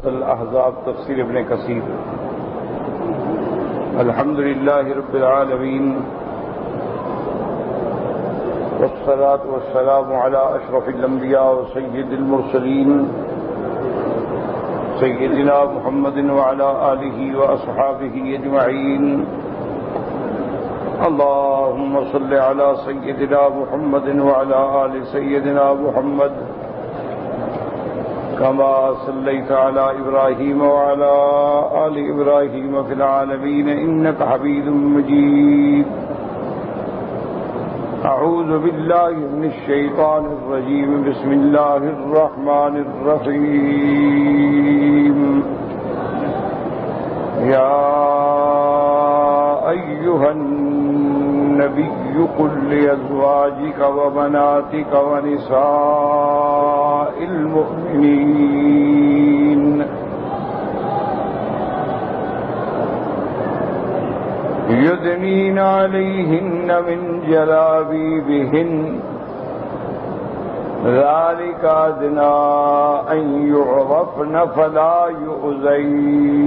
سورۃ الاحزاب تفسیر ابن کثیر۔ الحمد للہ رب العالمین والصلاة والسلام علی اشرف الانبیاء وسید المرسلین سیدنا محمد وعلی آلہ واصحابہ اجمعین۔ اللهم صل على سيدنا محمد وعلى آل سيدنا محمد كما صليت على إبراهيم وعلى آل إبراهيم في العالمين إنك حميد مجيد۔ أعوذ بالله من الشيطان الرجيم، بسم الله الرحمن الرحيم۔ يا أيها النبي قل لأزواجك وبناتك ونساء المؤمنين يدنين عليهن من جلابيبهن ذلك أدنى أن يعرفن فلا يؤذين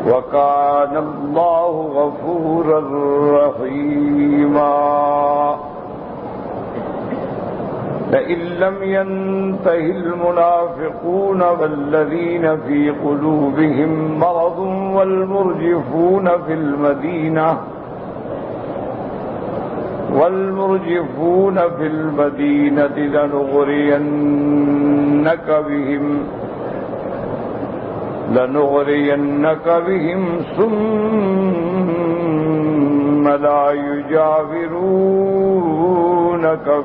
وَكَانَ اللَّهُ غَفُورًا رَّحِيمًا۔ لَئِن لَّمْ يَنْتَهِ الْمُنَافِقُونَ وَالَّذِينَ فِي قُلُوبِهِم مَّرَضٌ وَالْمُرْجِفُونَ فِي الْمَدِينَةِ لنغرينك بهم ثم لا يجاورونك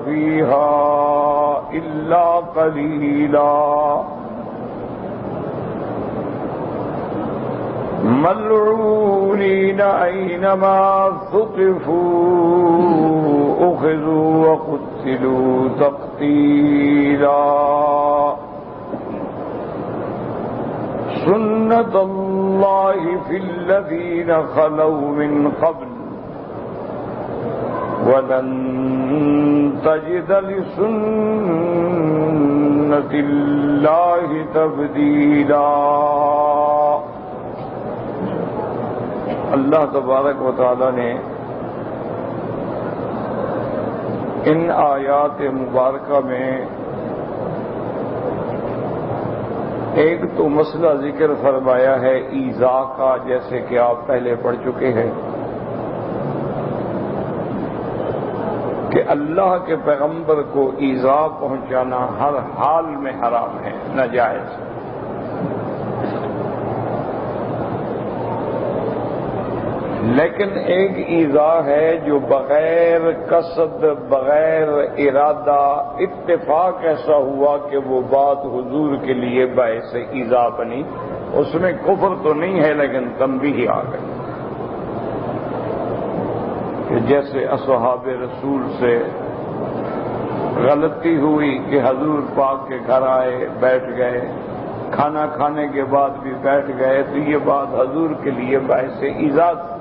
فيها إلا قليلا ملعونين أينما ثقفوا أخذوا وقتلوا تقتيلا۔ سنة الله في الذين خلوا من قبل ولن تجد لسنة الله تبديلا۔ اللہ تبارک و تعالی نے ان آیات مبارکہ میں ایک تو مسئلہ ذکر فرمایا ہے ایذاء کا، جیسے کہ آپ پہلے پڑھ چکے ہیں کہ اللہ کے پیغمبر کو ایذاء پہنچانا ہر حال میں حرام ہے، ناجائز۔ لیکن ایک ایذاء ہے جو بغیر قصد، بغیر ارادہ، اتفاق ایسا ہوا کہ وہ بات حضور کے لیے باعث ایذاء بنی، اس میں کفر تو نہیں ہے لیکن تنبیہ آ گئی کہ جیسے اصحاب رسول سے غلطی ہوئی کہ حضور پاک کے گھر آئے، بیٹھ گئے، کھانا کھانے کے بعد بھی بیٹھ گئے، تو یہ بات حضور کے لیے باعث ایذاء تھی۔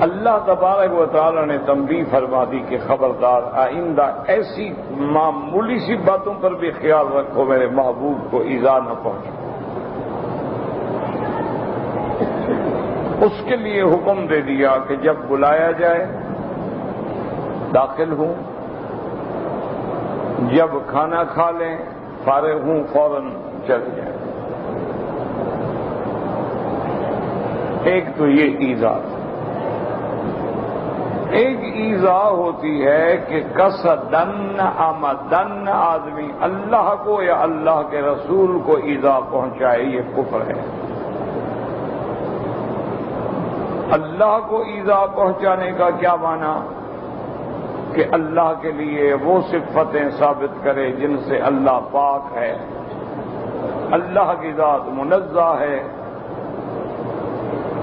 اللہ تبارک و تعالی نے تنبیہ فرما دی کہ خبردار آئندہ ایسی معمولی سی باتوں پر بھی خیال رکھو میرے محبوب کو ایذاء نہ پہنچے۔ اس کے لیے حکم دے دیا کہ جب بلایا جائے داخل ہوں، جب کھانا کھا لیں فارغ ہوں فوراً چلے جائیں۔ ایک تو یہ ایذاء، ایک ایذاء ہوتی ہے کہ قصدن عمدن آدمی اللہ کو یا اللہ کے رسول کو ایذاء پہنچائے، یہ کفر ہے۔ اللہ کو ایذاء پہنچانے کا کیا معنی؟ کہ اللہ کے لیے وہ صفتیں ثابت کرے جن سے اللہ پاک ہے، اللہ کی ذات منزہ ہے،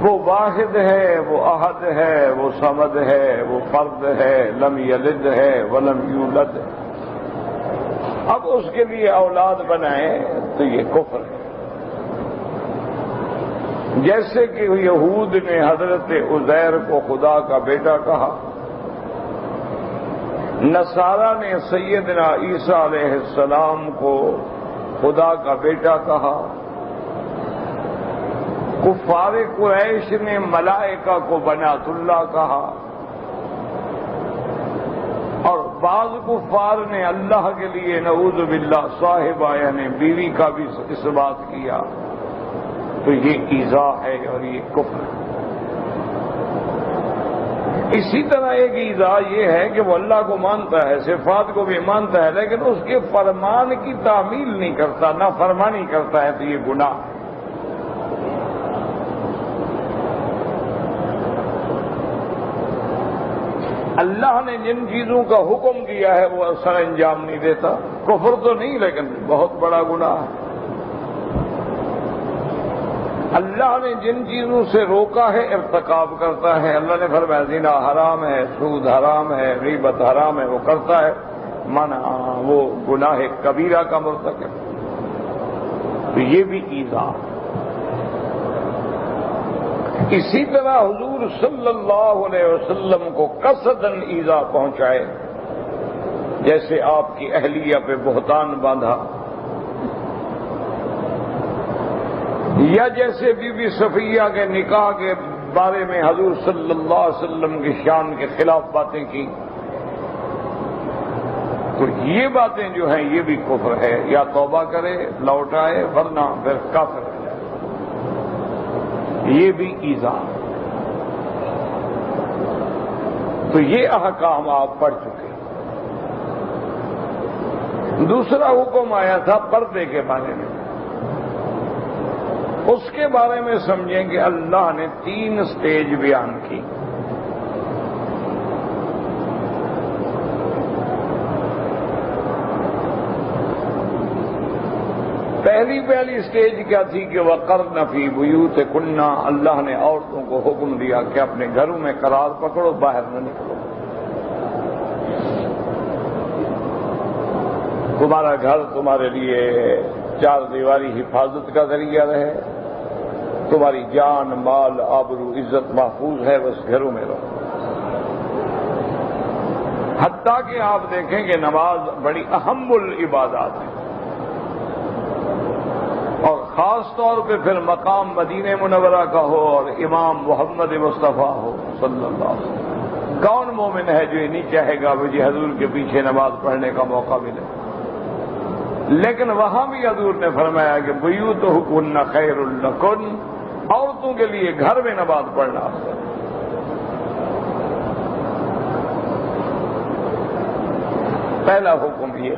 وہ واحد ہے، وہ احد ہے، وہ صمد ہے، وہ فرد ہے، لم یلد ہے ولم یولد۔ اب اس کے لیے اولاد بنائے تو یہ کفر ہے۔ جیسے کہ یہود نے حضرت عزیر کو خدا کا بیٹا کہا، نصارہ نے سیدنا عیسیٰ علیہ السلام کو خدا کا بیٹا کہا، کفار قریش نے ملائکہ کو بنات اللہ کہا، اور بعض کفار نے اللہ کے لیے نعوذ باللہ صاحبہ یعنی بیوی کا بھی اس بات کیا، تو یہ ایذا ہے اور یہ کفر ہے۔ اسی طرح ایک ایذا یہ ہے کہ وہ اللہ کو مانتا ہے، صفات کو بھی مانتا ہے، لیکن اس کے فرمان کی تعمیل نہیں کرتا، نہ فرمانی کرتا ہے، تو یہ گناہ ہے۔ اللہ نے جن چیزوں کا حکم دیا ہے وہ سر انجام نہیں دیتا، کفر تو نہیں لیکن بہت بڑا گناہ ہے۔ اللہ نے جن چیزوں سے روکا ہے ارتکاب کرتا ہے، اللہ نے فرمایا زنا حرام ہے، سود حرام ہے، غیبت حرام ہے، وہ کرتا ہے، منع وہ گناہ کبیرہ کا مرتکب، تو یہ بھی ایذا۔ اسی طرح حضور صلی اللہ علیہ وسلم کو قصداً ایذا پہنچائے، جیسے آپ کی اہلیہ پہ بہتان باندھا، یا جیسے بی بی صفیہ کے نکاح کے بارے میں حضور صلی اللہ علیہ وسلم کی شان کے خلاف باتیں کی، تو یہ باتیں جو ہیں یہ بھی کفر ہے، یا توبہ کرے لوٹ آئے ورنہ پھر کافر ہو جائے، یہ بھی ایذا۔ تو یہ احکام آپ پڑھ چکے۔ دوسرا حکم آیا تھا پردے کے بارے میں، اس کے بارے میں سمجھیں کہ اللہ نے 3 سٹیج بیان کی۔ پہلی سٹیج کیا تھی کہ وقرن فی بیوتکن، اللہ نے عورتوں کو حکم دیا کہ اپنے گھروں میں قرار پکڑو، باہر نہ نکلو، تمہارا گھر تمہارے لیے 4 دیواری حفاظت کا ذریعہ رہے، تمہاری جان مال آبرو عزت محفوظ ہے، بس گھروں میں رہو۔ حتیٰ کہ آپ دیکھیں کہ نماز بڑی اہم العبادات ہے، اور خاص طور پہ پھر مقام مدینہ منورہ کا ہو اور امام محمد مصطفیٰ ہو صلی اللہ علیہ وسلم، کون مومن ہے جو یہ نہیں چاہے گا مجھے حضور کے پیچھے نماز پڑھنے کا موقع ملے؟ لیکن وہاں بھی حضور نے فرمایا کہ بیوتکن خیر لکن، عورتوں کے لیے گھر میں نماز پڑھنا افضل ہے۔ پہلا حکم یہ۔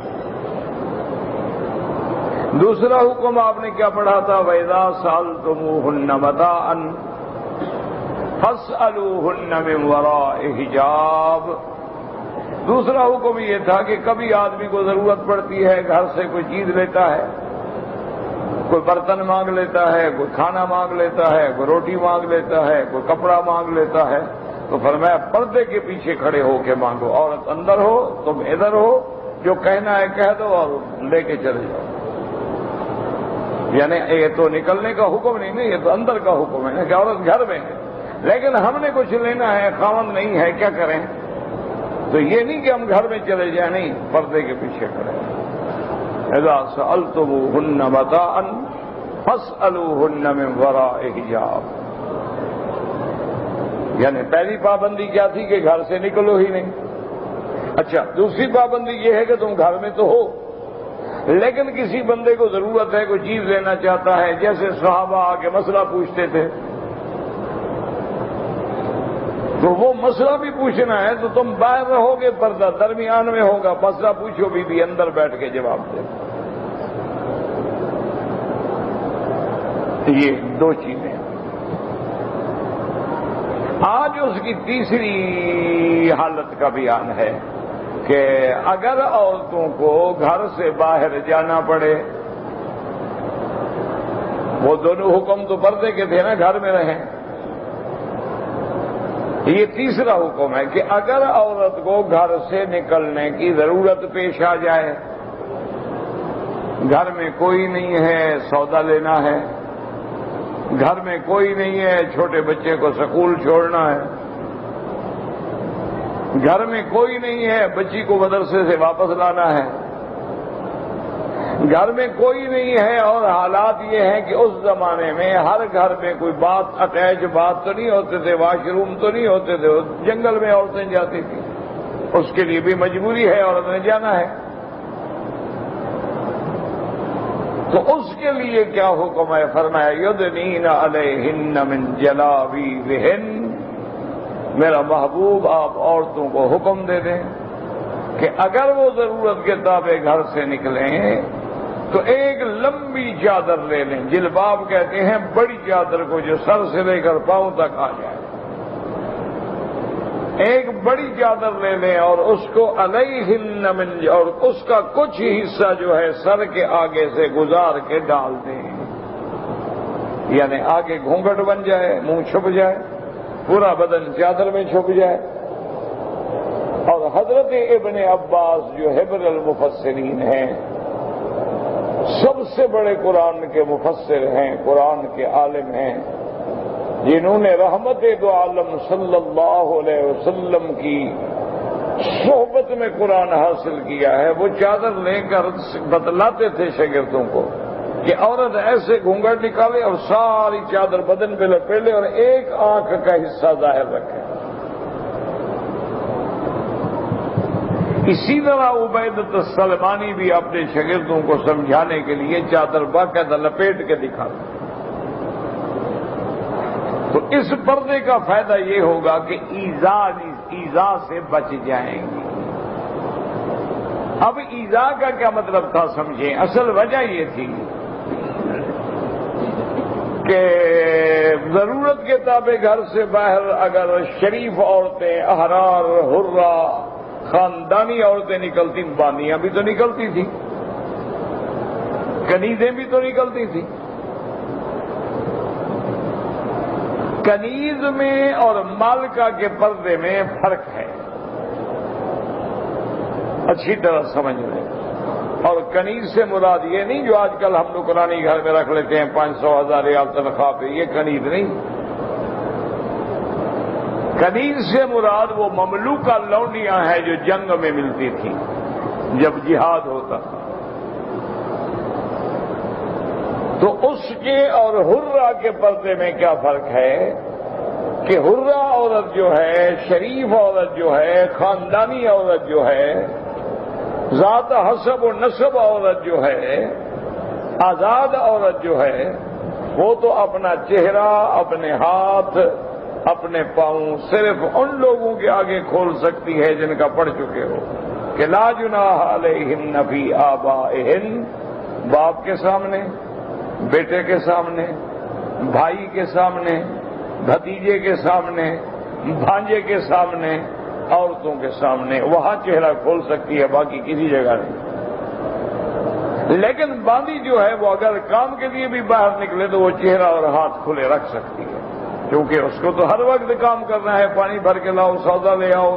دوسرا حکم آپ نے کیا پڑھا تھا؟ وَإِذَا سَأَلْتُمُوهُنَّ مَتَاعًا فَاسْأَلُوهُنَّ مِنْ وَرَاءِ حِجَابٍ۔ دوسرا حکم یہ تھا کہ کبھی آدمی کو ضرورت پڑتی ہے، گھر سے کوئی چیز لیتا ہے، کوئی برتن مانگ لیتا ہے، کوئی کھانا مانگ لیتا ہے، کوئی روٹی مانگ لیتا ہے، کوئی کپڑا مانگ لیتا ہے، تو فرمایا پردے کے پیچھے کھڑے ہو کے مانگو، عورت اندر ہو تم ادھر ہو، جو کہنا ہے کہہ دو اور لے کے چلے جاؤ۔ یعنی یہ تو نکلنے کا حکم نہیں، یہ تو اندر کا حکم ہے کہ عورت گھر میں ہے، لیکن ہم نے کچھ لینا ہے، خاوند نہیں ہے، کیا کریں؟ تو یہ نہیں کہ ہم گھر میں چلے جائیں، نہیں، پردے کے پیچھے کھڑے۔ اذا سألتموهن متاعا فاسألوهن من وراء حجاب۔ یعنی پہلی پابندی کیا تھی کہ گھر سے نکلو ہی نہیں۔ اچھا، دوسری پابندی یہ ہے کہ تم گھر میں تو ہو، لیکن کسی بندے کو ضرورت ہے، کوئی چیز لینا چاہتا ہے، جیسے صحابہ آ کے مسئلہ پوچھتے تھے، تو وہ مسئلہ بھی پوچھنا ہے تو تم باہر رہو گے، پردہ درمیان میں ہوگا، مسئلہ پوچھو بھی اندر بیٹھ کے جواب دے۔ یہ 2 چیزیں۔ آج اس کی تیسری حالت کا بیان ہے کہ اگر عورتوں کو گھر سے باہر جانا پڑے، وہ دونوں حکم تو پردے کے تھے نا، گھر میں رہیں، یہ تیسرا حکم ہے کہ اگر عورت کو گھر سے نکلنے کی ضرورت پیش آ جائے، گھر میں کوئی نہیں ہے، سودا لینا ہے، گھر میں کوئی نہیں ہے، چھوٹے بچے کو سکول چھوڑنا ہے، گھر میں کوئی نہیں ہے، بچی کو مدرسے سے واپس لانا ہے، گھر میں کوئی نہیں ہے، اور حالات یہ ہیں کہ اس زمانے میں ہر گھر میں کوئی اٹیچ بات تو نہیں ہوتے تھے، واش روم تو نہیں ہوتے تھے، جنگل میں عورتیں جاتی تھیں، اس کے لیے بھی مجبوری ہے، عورت نے جانا ہے۔ تو اس کے لیے کیا حکم ہے؟ فرمایا یدنین علیہن من جلابیبہن، میرا محبوب آپ عورتوں کو حکم دے دیں کہ اگر وہ ضرورت کے تابع گھر سے نکلیں تو ایک لمبی چادر لے لیں، جلباب کہتے ہیں بڑی چادر کو جو سر سے لے کر پاؤں تک آ جائے، ایک بڑی چادر لے لیں اور اس کو علیہن من، اور اس کا کچھ حصہ جو ہے سر کے آگے سے گزار کے ڈال دیں، یعنی آگے گھونگھٹ بن جائے، منہ چھپ جائے، پورا بدن چادر میں چھپ جائے۔ اور حضرت ابن عباس جو حبر المفسرین ہیں، سب سے بڑے قرآن کے مفسر ہیں، قرآن کے عالم ہیں، جنہوں نے رحمت دو عالم صلی اللہ علیہ وسلم کی صحبت میں قرآن حاصل کیا ہے، وہ چادر لے کر بتلاتے تھے شاگردوں کو کہ عورت ایسے گھونگھٹ نکالے اور ساری چادر بدن پہ لپیٹ لے اور ایک آنکھ کا حصہ ظاہر رکھے۔ اسی طرح عبیدۃ السلمانی بھی اپنے شاگردوں کو سمجھانے کے لیے چادر باقاعدہ لپیٹ کے دکھاتے۔ تو اس پردے کا فائدہ یہ ہوگا کہ ایذا سے بچ جائیں گے۔ اب ایذا کا کیا مطلب تھا سمجھیں، اصل وجہ یہ تھی کہ ضرورت کے تابع گھر سے باہر اگر شریف عورتیں، احرار، حرہ، خاندانی عورتیں نکلتی، بانیاں بھی تو نکلتی تھیں، کنیزیں بھی تو نکلتی تھیں۔ کنیز میں اور مالکہ کے پردے میں فرق ہے، اچھی طرح سمجھ لیں۔ اور کنیز سے مراد یہ نہیں جو آج کل ہم لوگ قرآنی گھر میں رکھ لیتے ہیں 500,000 ریال تنخواہ پہ، یہ کنیز نہیں۔ کنیز سے مراد وہ مملوکہ لونڈیاں ہیں جو جنگ میں ملتی تھیں جب جہاد ہوتا تھا۔ تو اس کے اور حرہ کے پردے میں کیا فرق ہے کہ حرہ عورت جو ہے، شریف عورت جو ہے، خاندانی عورت جو ہے، ذات حسب و نسب عورت جو ہے، آزاد عورت جو ہے، وہ تو اپنا چہرہ، اپنے ہاتھ، اپنے پاؤں صرف ان لوگوں کے آگے کھول سکتی ہے جن کا پڑھ چکے ہو کہ لا جناح علیہن فی آبائہن، باپ کے سامنے، بیٹے کے سامنے، بھائی کے سامنے، بھتیجے کے سامنے، بھانجے کے سامنے، عورتوں کے سامنے وہاں چہرہ کھول سکتی ہے، باقی کسی جگہ نہیں۔ لیکن باندی جو ہے وہ اگر کام کے لیے بھی باہر نکلے تو وہ چہرہ اور ہاتھ کھلے رکھ سکتی ہے، کیونکہ اس کو تو ہر وقت کام کرنا ہے، پانی بھر کے لاؤ، سودا لے آؤ،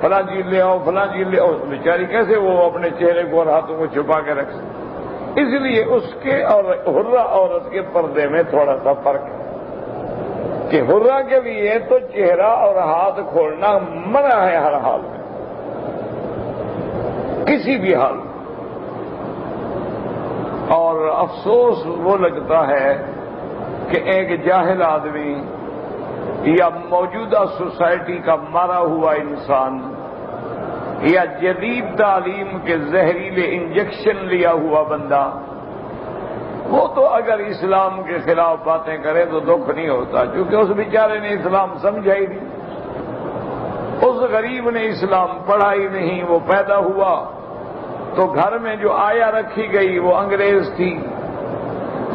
فلاں چیز لے آؤ، فلاں چیز لے آؤ، بیچاری کیسے وہ اپنے چہرے کو اور ہاتھوں کو چھپا کے رکھ سکتی؟ اس لیے اس کے اور حرہ عورت کے پردے میں تھوڑا سا فرق ہے کہ حرہ کے لیے تو چہرہ اور ہاتھ کھولنا منع ہے ہر حال میں، کسی بھی حال میں۔ اور افسوس وہ لگتا ہے کہ ایک جاہل آدمی یا موجودہ سوسائٹی کا مارا ہوا انسان یا جدید تعلیم کے زہریلے انجیکشن لیا ہوا بندہ، وہ تو اگر اسلام کے خلاف باتیں کرے تو دکھ نہیں ہوتا، کیونکہ اس بیچارے نے اسلام سمجھا ہی نہیں، اس غریب نے اسلام پڑھا ہی نہیں، وہ پیدا ہوا تو گھر میں جو آیا رکھی گئی وہ انگریز تھی،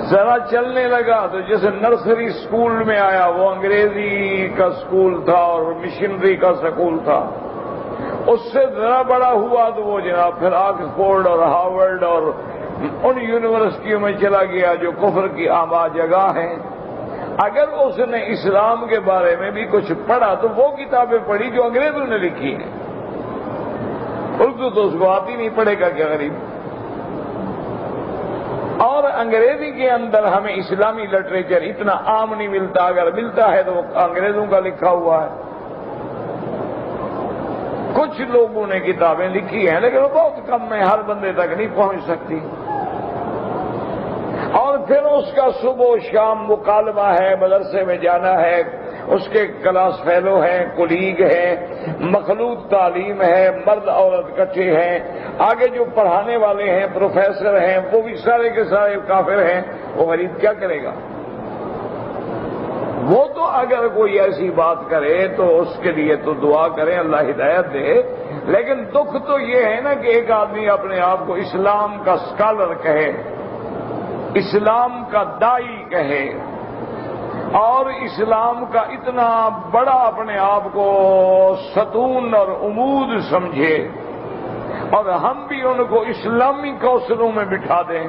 ذرا چلنے لگا تو جیسے نرسری اسکول میں آیا وہ انگریزی کا اسکول تھا اور مشنری کا سکول تھا، اس سے ذرا بڑا ہوا تو وہ جناب پھر آکسفورڈ اور ہارورڈ اور ان یونیورسٹیوں میں چلا گیا جو کفر کی آبا جگہ ہیں۔ اگر اس نے اسلام کے بارے میں بھی کچھ پڑھا تو وہ کتابیں پڑھی جو انگریزوں نے لکھی ہیں، اردو تو اس کو آتی نہیں، پڑھے گا کیا غریب؟ اور انگریزی کے اندر ہمیں اسلامی لٹریچر اتنا عام نہیں ملتا، اگر ملتا ہے تو وہ انگریزوں کا لکھا ہوا ہے۔ کچھ لوگوں نے کتابیں لکھی ہیں لیکن وہ بہت کم میں ہر بندے تک نہیں پہنچ سکتی. اور پھر اس کا صبح و شام مکالمہ ہے، مدرسے میں جانا ہے، اس کے کلاس فیلو ہیں، کولیگ ہیں، مخلوط تعلیم ہے، مرد عورت اکٹھے ہیں، آگے جو پڑھانے والے ہیں پروفیسر ہیں وہ بھی سارے کے سارے کافر ہیں. وہ غریب کیا کرے گا؟ وہ تو اگر کوئی ایسی بات کرے تو اس کے لیے تو دعا کریں اللہ ہدایت دے. لیکن دکھ تو یہ ہے نا کہ ایک آدمی اپنے آپ کو اسلام کا اسکالر کہے، اسلام کا دائی کہے اور اسلام کا اتنا بڑا اپنے آپ کو ستون اور عمود سمجھے، اور ہم بھی ان کو اسلامی کوثروں میں بٹھا دیں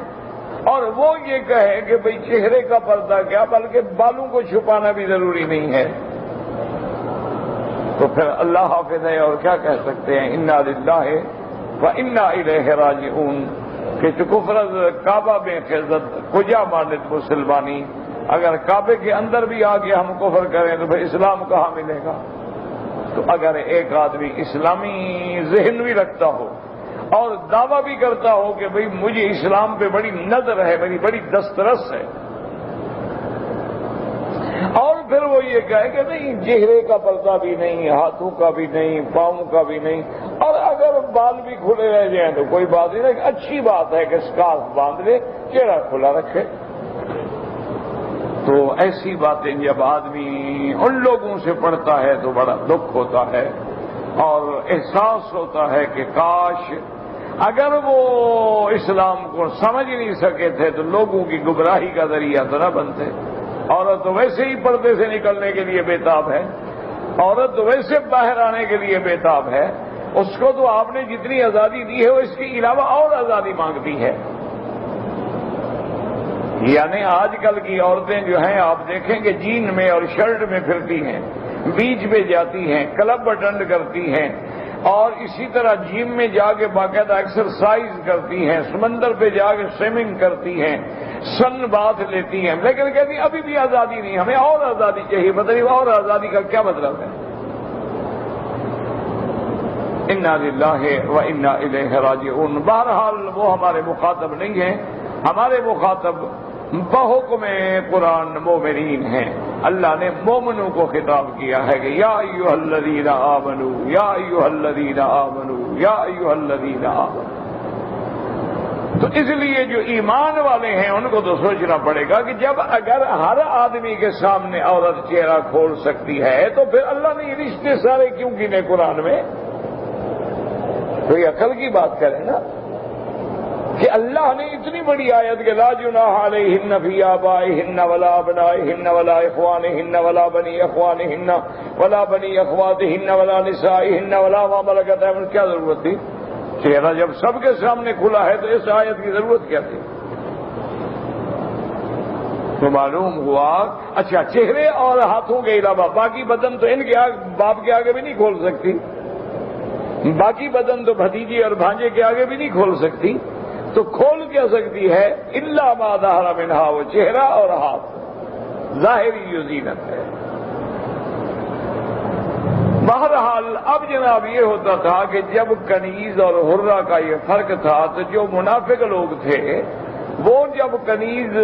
اور وہ یہ کہے کہ بھئی چہرے کا پردہ کیا بلکہ بالوں کو چھپانا بھی ضروری نہیں ہے، تو پھر اللہ حافظ ہے اور کیا کہہ سکتے ہیں. انا للہ و انا الیہ راجعون. کہ کفر کعبہ میں خزت کجا مانت مسلمانی، اگر کعبے کے اندر بھی آگے ہم کفر کریں تو پھر اسلام کہاں ملے گا؟ تو اگر ایک آدمی اسلامی ذہن بھی رکھتا ہو اور دعویٰ بھی کرتا ہو کہ بھئی مجھے اسلام پہ بڑی نظر ہے، میری بڑی دسترس ہے، اور پھر وہ یہ کہے کہ نہیں چہرے کا پردہ بھی نہیں، ہاتھوں کا بھی نہیں، پاؤں کا بھی نہیں، اور اگر بال بھی کھلے رہ جائیں تو کوئی بات نہیں، اچھی بات ہے کہ اسکارف باندھ لے، چہرہ کھلا رکھے. تو ایسی باتیں جب آدمی ان لوگوں سے پڑھتا ہے تو بڑا دکھ ہوتا ہے اور احساس ہوتا ہے کہ کاش اگر وہ اسلام کو سمجھ نہیں سکے تھے تو لوگوں کی گمراہی کا ذریعہ تو نہ بنتے. عورت تو ویسے ہی پردے سے نکلنے کے لیے بےتاب ہے، عورت تو ویسے باہر آنے کے لیے بےتاب ہے، اس کو تو آپ نے جتنی آزادی دی ہے وہ اس کے علاوہ اور آزادی مانگتی ہے. یعنی آج کل کی عورتیں جو ہیں آپ دیکھیں کہ جین میں اور شرٹ میں پھرتی ہیں، بیچ پہ جاتی ہیں، کلب اٹینڈ کرتی ہیں اور اسی طرح جم میں جا کے باقاعدہ ایکسرسائز کرتی ہیں، سمندر پہ جا کے سوئمنگ کرتی ہیں، سن باتھ لیتی ہیں، لیکن کہتی ہیں ابھی بھی آزادی نہیں، ہمیں اور آزادی چاہیے. بتائیے اور آزادی کا کیا مطلب ہے؟ انا للہ و انا الیہ راجعون. بہرحال وہ ہمارے مخاطب نہیں ہیں، ہمارے مخاطب بحکم قرآن مومنین ہیں. اللہ نے مومنوں کو خطاب کیا ہے کہ یا ایھا الذین آمنوا یا ایھا الذین آمنوا یا ایھا الذین آمنوا. تو اس لیے جو ایمان والے ہیں ان کو تو سوچنا پڑے گا کہ جب اگر ہر آدمی کے سامنے عورت چہرہ کھول سکتی ہے تو پھر اللہ نے یہ رشتے سارے کیوں گنے قرآن میں؟ کوئی عقل کی بات کرے نا کہ اللہ نے اتنی بڑی آیت کہ لا جناح علیہن فی آبائہن ولا ابنائہن ولا اخوانہن ولا بنی اخوانہن ولا بنی اخواتہن ولا نسائہن ولا ما ملکت ایمانہن. کیا ضرورت تھی؟ چہرہ جب سب کے سامنے کھلا ہے تو اس آیت کی ضرورت کیا تھی؟ تو معلوم ہوا اچھا چہرے اور ہاتھوں کے علاوہ باقی بدن تو ان کے باپ کے آگے بھی نہیں کھول سکتی، باقی بدن تو بھتیجے اور بھانجے کے آگے بھی نہیں کھول سکتی. تو کھول کیا سکتی ہے؟ الا ما ظہر منہا، وہ چہرہ اور ہاتھ ظاہری جو زینت ہے. بہرحال اب جناب یہ ہوتا تھا کہ جب کنیز اور حرہ کا یہ فرق تھا تو جو منافق لوگ تھے وہ جب کنیز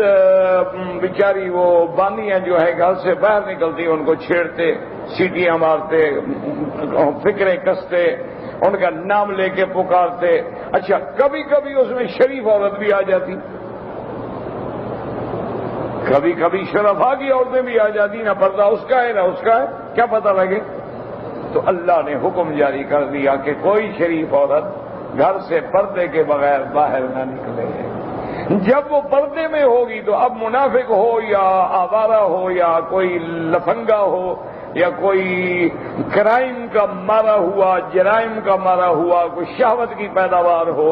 بیچاری وہ بانیاں جو ہے گھر سے باہر نکلتی ان کو چھیڑتے، سیٹیاں مارتے، فکریں کستے، ان کا نام لے کے پکارتے. اچھا کبھی کبھی اس میں شریف عورت بھی آ جاتی، کبھی کبھی شرفا کی عورتیں بھی آ جاتی، نہ پردہ اس کا ہے نہ اس کا ہے، کیا پتہ لگے. تو اللہ نے حکم جاری کر دیا کہ کوئی شریف عورت گھر سے پردے کے بغیر باہر نہ نکلے. جب وہ پردے میں ہوگی تو اب منافق ہو یا آوارہ ہو یا کوئی لفنگا ہو یا کوئی کرائم کا مارا ہوا، جرائم کا مارا ہوا، کوئی شہوت کی پیداوار ہو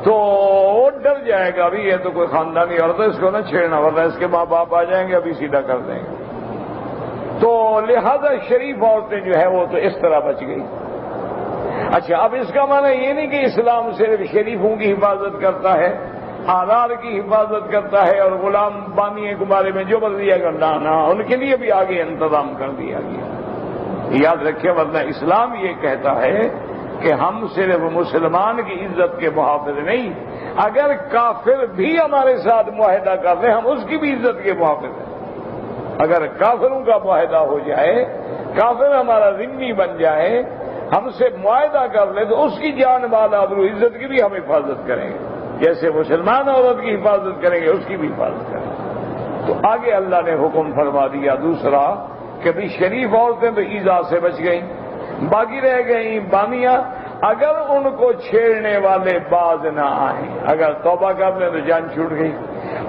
تو وہ ڈر جائے گا بھی یہ تو کوئی خاندانی عورت ہے، اس کو نہ چھیڑنا ورنہ اس کے ماں باپ آ جائیں گے ابھی سیدھا کر دیں گے. تو لہذا شریف عورتیں جو ہے وہ تو اس طرح بچ گئی. اچھا اب اس کا معنی یہ نہیں کہ اسلام صرف شریفوں کی حفاظت کرتا ہے، آزار کی حفاظت کرتا ہے اور غلام بانی کے بارے میں جو مرضی ہے نہ ان کے لیے بھی آگے انتظام کر دیا گیا. یاد رکھیں ورنہ اسلام یہ کہتا ہے کہ ہم صرف مسلمان کی عزت کے محافظ نہیں، اگر کافر بھی ہمارے ساتھ معاہدہ کر لیں ہم اس کی بھی عزت کے محافظ ہیں۔ اگر کافروں کا معاہدہ ہو جائے، کافر ہمارا ذمہ بن جائے، ہم سے معاہدہ کر لے تو اس کی جان مال آبرو عزت کی بھی ہم حفاظت کریں گے، جیسے مسلمان عورت کی حفاظت کریں گے اس کی بھی حفاظت کریں گے۔ تو آگے اللہ نے حکم فرما دیا دوسرا کہ بھی شریف عورتیں تو ایذا سے بچ گئیں، باقی رہ گئیں بامیاں، اگر ان کو چھیڑنے والے باز نہ آئیں، اگر توبہ کر لیں تو جان چھوٹ گئی،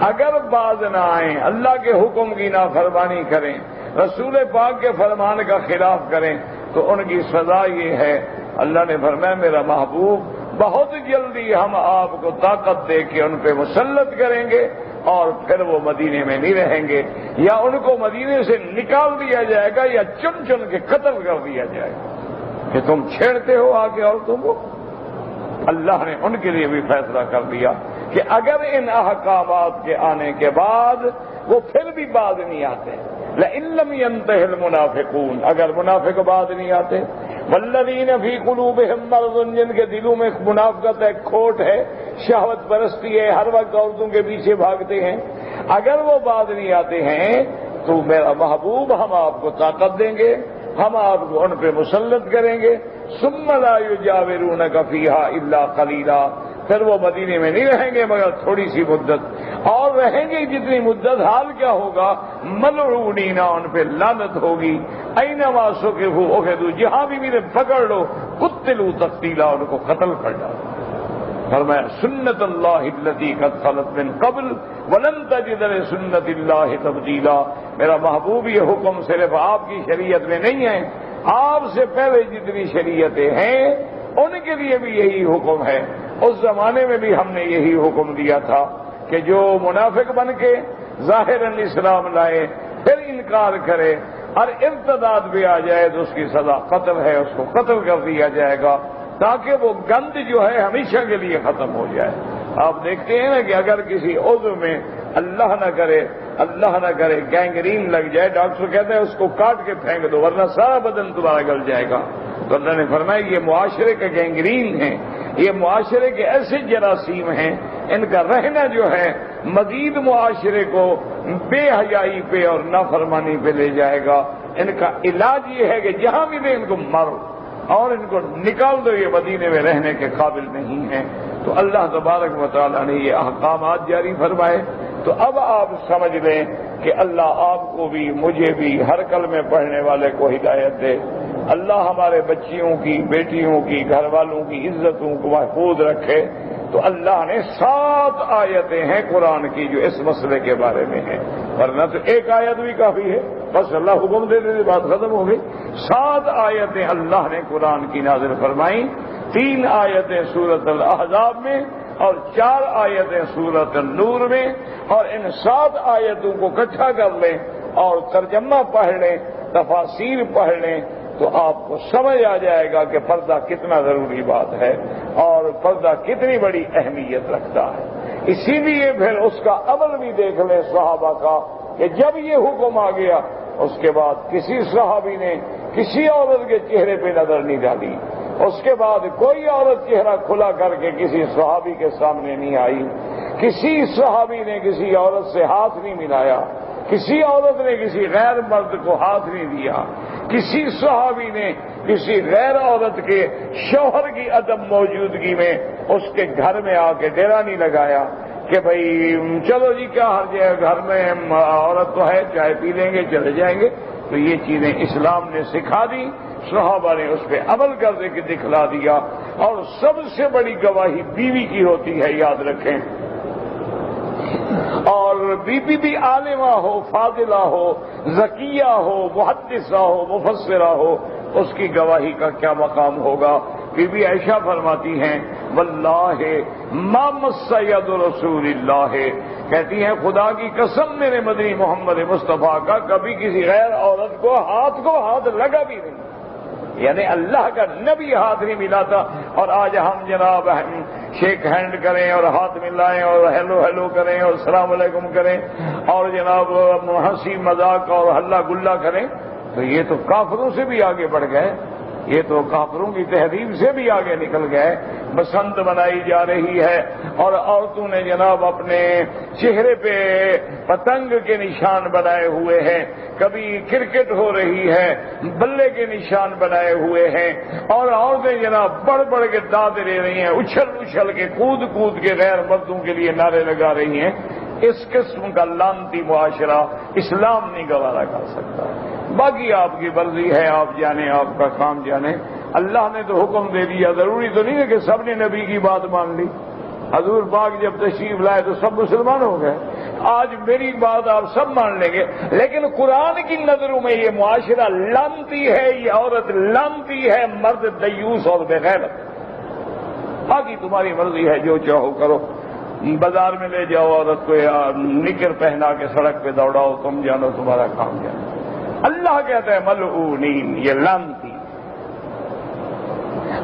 اگر باز نہ آئیں، اللہ کے حکم کی نافرمانی کریں، رسول پاک کے فرمان کا خلاف کریں تو ان کی سزا یہ ہے، اللہ نے فرمایا میرا محبوب بہت جلدی ہم آپ کو طاقت دے کے ان پہ مسلط کریں گے اور پھر وہ مدینے میں نہیں رہیں گے، یا ان کو مدینے سے نکال دیا جائے گا یا چن چن کے قتل کر دیا جائے گا کہ تم چھیڑتے ہو آگے عورتوں کو۔ اللہ نے ان کے لیے بھی فیصلہ کر دیا کہ اگر ان احکامات کے آنے کے بعد وہ پھر بھی باز نہیں آتے، لئن لم ينتهِ المنافقون، اگر منافق باز نہیں آتے، والذین فی قلوبہم مرض، جن کے دلوں میں منافقت ہے، کھوٹ ہے، شہوت پرستی ہے، ہر وقت عورتوں کے پیچھے بھاگتے ہیں، اگر وہ باز نہیں آتے ہیں تو میرا محبوب ہم آپ کو طاقت دیں گے، ہم آپ کو ان پہ مسلط کریں گے، ثم لا یجاورونک فیہا الا قلیلا، پھر وہ مدینے میں نہیں رہیں گے مگر تھوڑی سی مدت، اور رہیں گے جتنی مدت حال کیا ہوگا، ملعونین، ان پہ لعنت ہوگی، اینما ثقفوا اخذوا، جہاں بھی ملے پکڑ لو، قتلوا تقتیلا، ان کو قتل کر ڈالو۔ فرمایا سنت اللہ التی قد خلت من قبل ولن تجد لسنت اللہ تبدیلا، میرا محبوب یہ حکم صرف آپ کی شریعت میں نہیں ہے، آپ سے پہلے جتنی شریعتیں ہیں ان کے لیے بھی یہی حکم ہے۔ اس زمانے میں بھی ہم نے یہی حکم دیا تھا کہ جو منافق بن کے ظاہراً اسلام لائے پھر انکار کرے اور ارتداد بھی آ جائے تو اس کی سزا قتل ہے، اس کو قتل کر دیا جائے گا تاکہ وہ گند جو ہے ہمیشہ کے لیے ختم ہو جائے۔ آپ دیکھتے ہیں نا کہ اگر کسی عضو میں اللہ نہ کرے گینگرین لگ جائے، ڈاکٹر کہتے ہیں اس کو کاٹ کے پھینک دو ورنہ سارا بدن تمہارا گل جائے گا، تو اللہ نے فرمایا یہ معاشرے کا گینگرین ہے، یہ معاشرے کے ایسے جراثیم ہیں، ان کا رہنا جو ہے مزید معاشرے کو بے حیائی پہ اور نافرمانی پہ لے جائے گا۔ ان کا علاج یہ ہے کہ جہاں ملے ان کو مارو اور ان کو نکال دو، یہ مدینے میں رہنے کے قابل نہیں ہیں۔ تو اللہ تبارک و تعالیٰ نے یہ احکامات جاری فرمائے۔ تو اب آپ سمجھ لیں کہ اللہ آپ کو بھی مجھے بھی ہر کلمے پڑھنے والے کو ہدایت دے، اللہ ہمارے بچیوں کی، بیٹیوں کی، گھر والوں کی عزتوں کو محفوظ رکھے۔ تو اللہ نے 7 آیتیں ہیں قرآن کی جو اس مسئلے کے بارے میں ہیں، ورنہ تو ایک آیت بھی کافی ہے، بس اللہ حکم دے دے بات ختم ہو گئی۔ 7 آیتیں اللہ نے قرآن کی نازل فرمائیں، 3 آیتیں سورۃ الاحزاب میں اور 4 آیتیں سورۃ النور میں، اور ان 7 آیتوں کو اکٹھا کر لیں اور ترجمہ پڑھ لیں، تفاسیر پڑھ لیں تو آپ کو سمجھ آ جائے گا کہ پردہ کتنا ضروری بات ہے اور پردہ کتنی بڑی اہمیت رکھتا ہے۔ اسی لیے پھر اس کا عمل بھی دیکھ لیں صحابہ کا کہ جب یہ حکم آ گیا اس کے بعد کسی صحابی نے کسی عورت کے چہرے پہ نظر نہیں ڈالی، اس کے بعد کوئی عورت چہرہ کھلا کر کے کسی صحابی کے سامنے نہیں آئی، کسی صحابی نے کسی عورت سے ہاتھ نہیں ملایا، کسی عورت نے کسی غیر مرد کو ہاتھ نہیں دیا، کسی صحابی نے کسی غیر عورت کے شوہر کی عدم موجودگی میں اس کے گھر میں آ کے ڈیرا نہیں لگایا کہ بھئی چلو جی کیا حرج ہے، گھر میں عورت تو ہے، چائے پی لیں گے چلے جائیں گے۔ تو یہ چیزیں اسلام نے سکھا دی، صحابہ نے اس پہ عمل کر کے دکھلا دیا، اور سب سے بڑی گواہی بیوی کی ہوتی ہے، یاد رکھیں۔ اور بیوی بھی عالمہ ہو، فاضلہ ہو، ذکیہ ہو، محدثہ ہو، مفسرہ ہو، اس کی گواہی کا کیا مقام ہوگا۔ بی بی عائشہ فرماتی ہیں واللہ ما مس ید رسول اللہ، کہتی ہیں خدا کی قسم میرے مدنی محمد مصطفیٰ کا کبھی کسی غیر عورت کو ہاتھ لگا بھی نہیں، یعنی اللہ کا نبی ہاتھ نہیں ملاتا۔ اور آج ہم جناب شیک ہینڈ کریں اور ہاتھ ملائیں اور ہیلو ہیلو کریں اور السلام علیکم کریں اور جناب ہنسی مذاق اور ہلا گلا کریں، تو یہ تو کافروں سے بھی آگے بڑھ گئے۔ یہ تو کافروں کی تہذیب سے بھی آگے نکل گئے. بسنت منائی جا رہی ہے اور عورتوں نے جناب اپنے چہرے پہ پتنگ کے نشان بنائے ہوئے ہیں, کبھی کرکٹ ہو رہی ہے بلے کے نشان بنائے ہوئے ہیں, اور عورتیں جناب بڑھ بڑھ کے داد لے رہی ہیں, اچھل اچھل کے کود کود کے غیر مردوں کے لیے نعرے لگا رہی ہیں. اس قسم کا لعنتی معاشرہ اسلام نہیں گوارا کر سکتا. باقی آپ کی مرضی ہے, آپ جانیں, آپ کا کام جانیں. اللہ نے تو حکم دے دیا, ضروری تو نہیں ہے کہ سب نے نبی کی بات مان لی. حضور پاک جب تشریف لائے تو سب مسلمان ہو گئے. آج میری بات آپ سب مان لیں گے, لیکن قرآن کی نظروں میں یہ معاشرہ لعنتی ہے, یہ عورت لعنتی ہے, مرد دیوس اور بغیرت. باقی تمہاری مرضی ہے, جو چاہو کرو. بازار میں لے جاؤ عورت کو, یا نکر پہنا کے سڑک پہ دوڑاؤ, تم جانو, تمہارا کام جانو. اللہ کہتا ہے ملعونین, یہ لعنتی.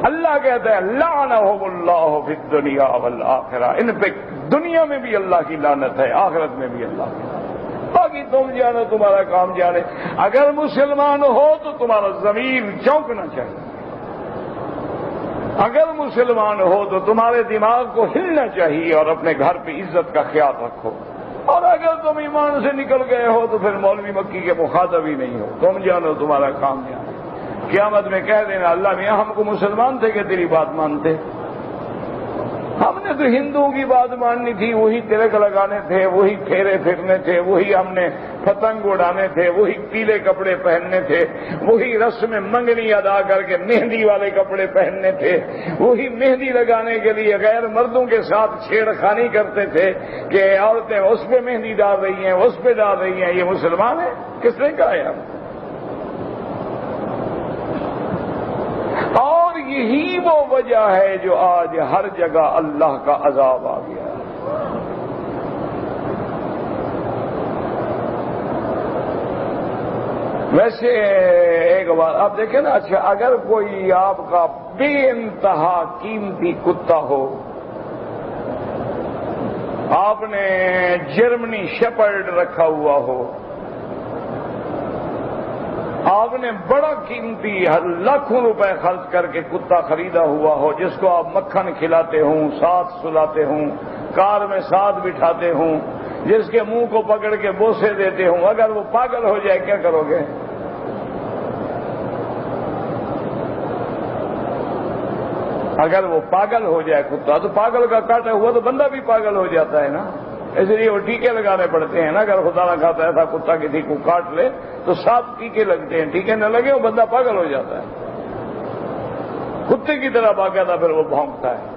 اللہ کہتا ہے لعنہم اللہ فی الدنیا والآخرہ, ان پہ دنیا میں بھی اللہ کی لعنت ہے, آخرت میں بھی اللہ کی لعنت. باقی تم جانو, تمہارا کام جانے. اگر مسلمان ہو تو تمہارا ضمیر چونکنا چاہیے. اگر مسلمان ہو تو تمہارے دماغ کو ہلنا چاہیے اور اپنے گھر پہ عزت کا خیال رکھو. اور اگر تم ایمان سے نکل گئے ہو تو پھر مولوی مکی کے مخاطب ہی نہیں ہو. تم جانو, تمہارا کام جانو. قیامت میں کہہ دینا اللہ میاں ہم کو مسلمان تھے کہ تیری بات مانتے, ہم نے تو ہندوؤں کی بات ماننی تھی, وہی تلک لگانے تھے, وہی پھیرے پھرنے تھے, وہی ہم نے پتنگ اڑانے تھے, وہی پیلے کپڑے پہننے تھے, وہی رسم منگنی ادا کر کے مہندی والے کپڑے پہننے تھے, وہی مہندی لگانے کے لیے غیر مردوں کے ساتھ چھیڑخانی کرتے تھے کہ عورتیں اس پہ مہندی ڈال رہی ہیں, اس پہ ڈال رہی ہیں. یہ مسلمان ہیں؟ کس نے کہا ہے؟ اور یہی وہ وجہ ہے جو آج ہر جگہ اللہ کا عذاب آ گیا ہے. ویسے ایک بات آپ دیکھیں نا, اچھا اگر کوئی آپ کا بے انتہا قیمتی کتا ہو, آپ نے جرمنی شیپرڈ رکھا ہوا ہو, آپ نے بڑا قیمتی لاکھوں روپے خرچ کر کے کتا خریدا ہوا ہو, جس کو آپ مکھن کھلاتے ہوں, ساتھ سلاتے ہوں, کار میں ساتھ بٹھاتے ہوں, جس کے منہ کو پکڑ کے بوسے دیتے ہوں, اگر وہ پاگل ہو جائے کیا کرو گے؟ اگر وہ پاگل ہو جائے کتا, تو پاگل کا کاٹا ہوا تو بندہ بھی پاگل ہو جاتا ہے نا. اس لیے وہ ٹیکے لگانے پڑتے ہیں نا. اگر خدا نہ کھاتا ایسا کتا کسی کو کاٹ لے تو 7 ٹیکے لگتے ہیں, ٹیکے نہ لگے وہ بندہ پاگل ہو جاتا ہے. کتے کی طرح باقاعدہ پھر وہ بھونکتا ہے.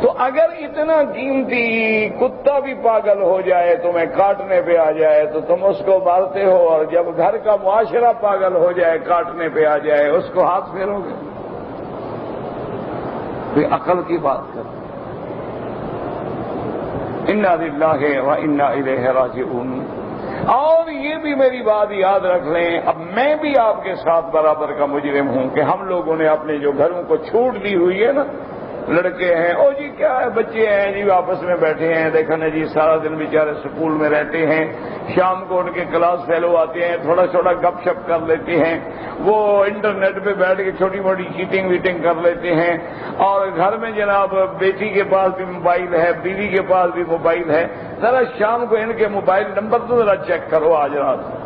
تو اگر اتنا قیمتی کتا بھی پاگل ہو جائے, تمہیں کاٹنے پہ آ جائے, تو تم اس کو مارتے ہو, اور جب گھر کا معاشرہ پاگل ہو جائے, کاٹنے پہ آ جائے, اس کو ہاتھ پھیرو گے؟ کوئی عقل کی بات کرو. انا للہ و انا الیہ راجعون. اور یہ بھی میری بات یاد رکھ لیں, اب میں بھی آپ کے ساتھ برابر کا مجرم ہوں کہ ہم لوگوں نے اپنے جو گھروں کو چھوٹ دی ہوئی ہے نا, لڑکے ہیں, او جی کیا ہے, بچے ہیں جی آپس میں بیٹھے ہیں, دیکھا نا جی سارا دن بیچارے سکول میں رہتے ہیں, شام کو ان کے کلاس فیلو آتے ہیں, تھوڑا چھوٹا گپ شپ کر لیتے ہیں, وہ انٹرنیٹ پہ بیٹھ کے چھوٹی موٹی چیٹنگ ویٹنگ کر لیتے ہیں, اور گھر میں جناب بیٹی کے پاس بھی موبائل ہے, بیوی کے پاس بھی موبائل ہے. ذرا شام کو ان کے موبائل نمبر تو ذرا چیک کرو آج رات.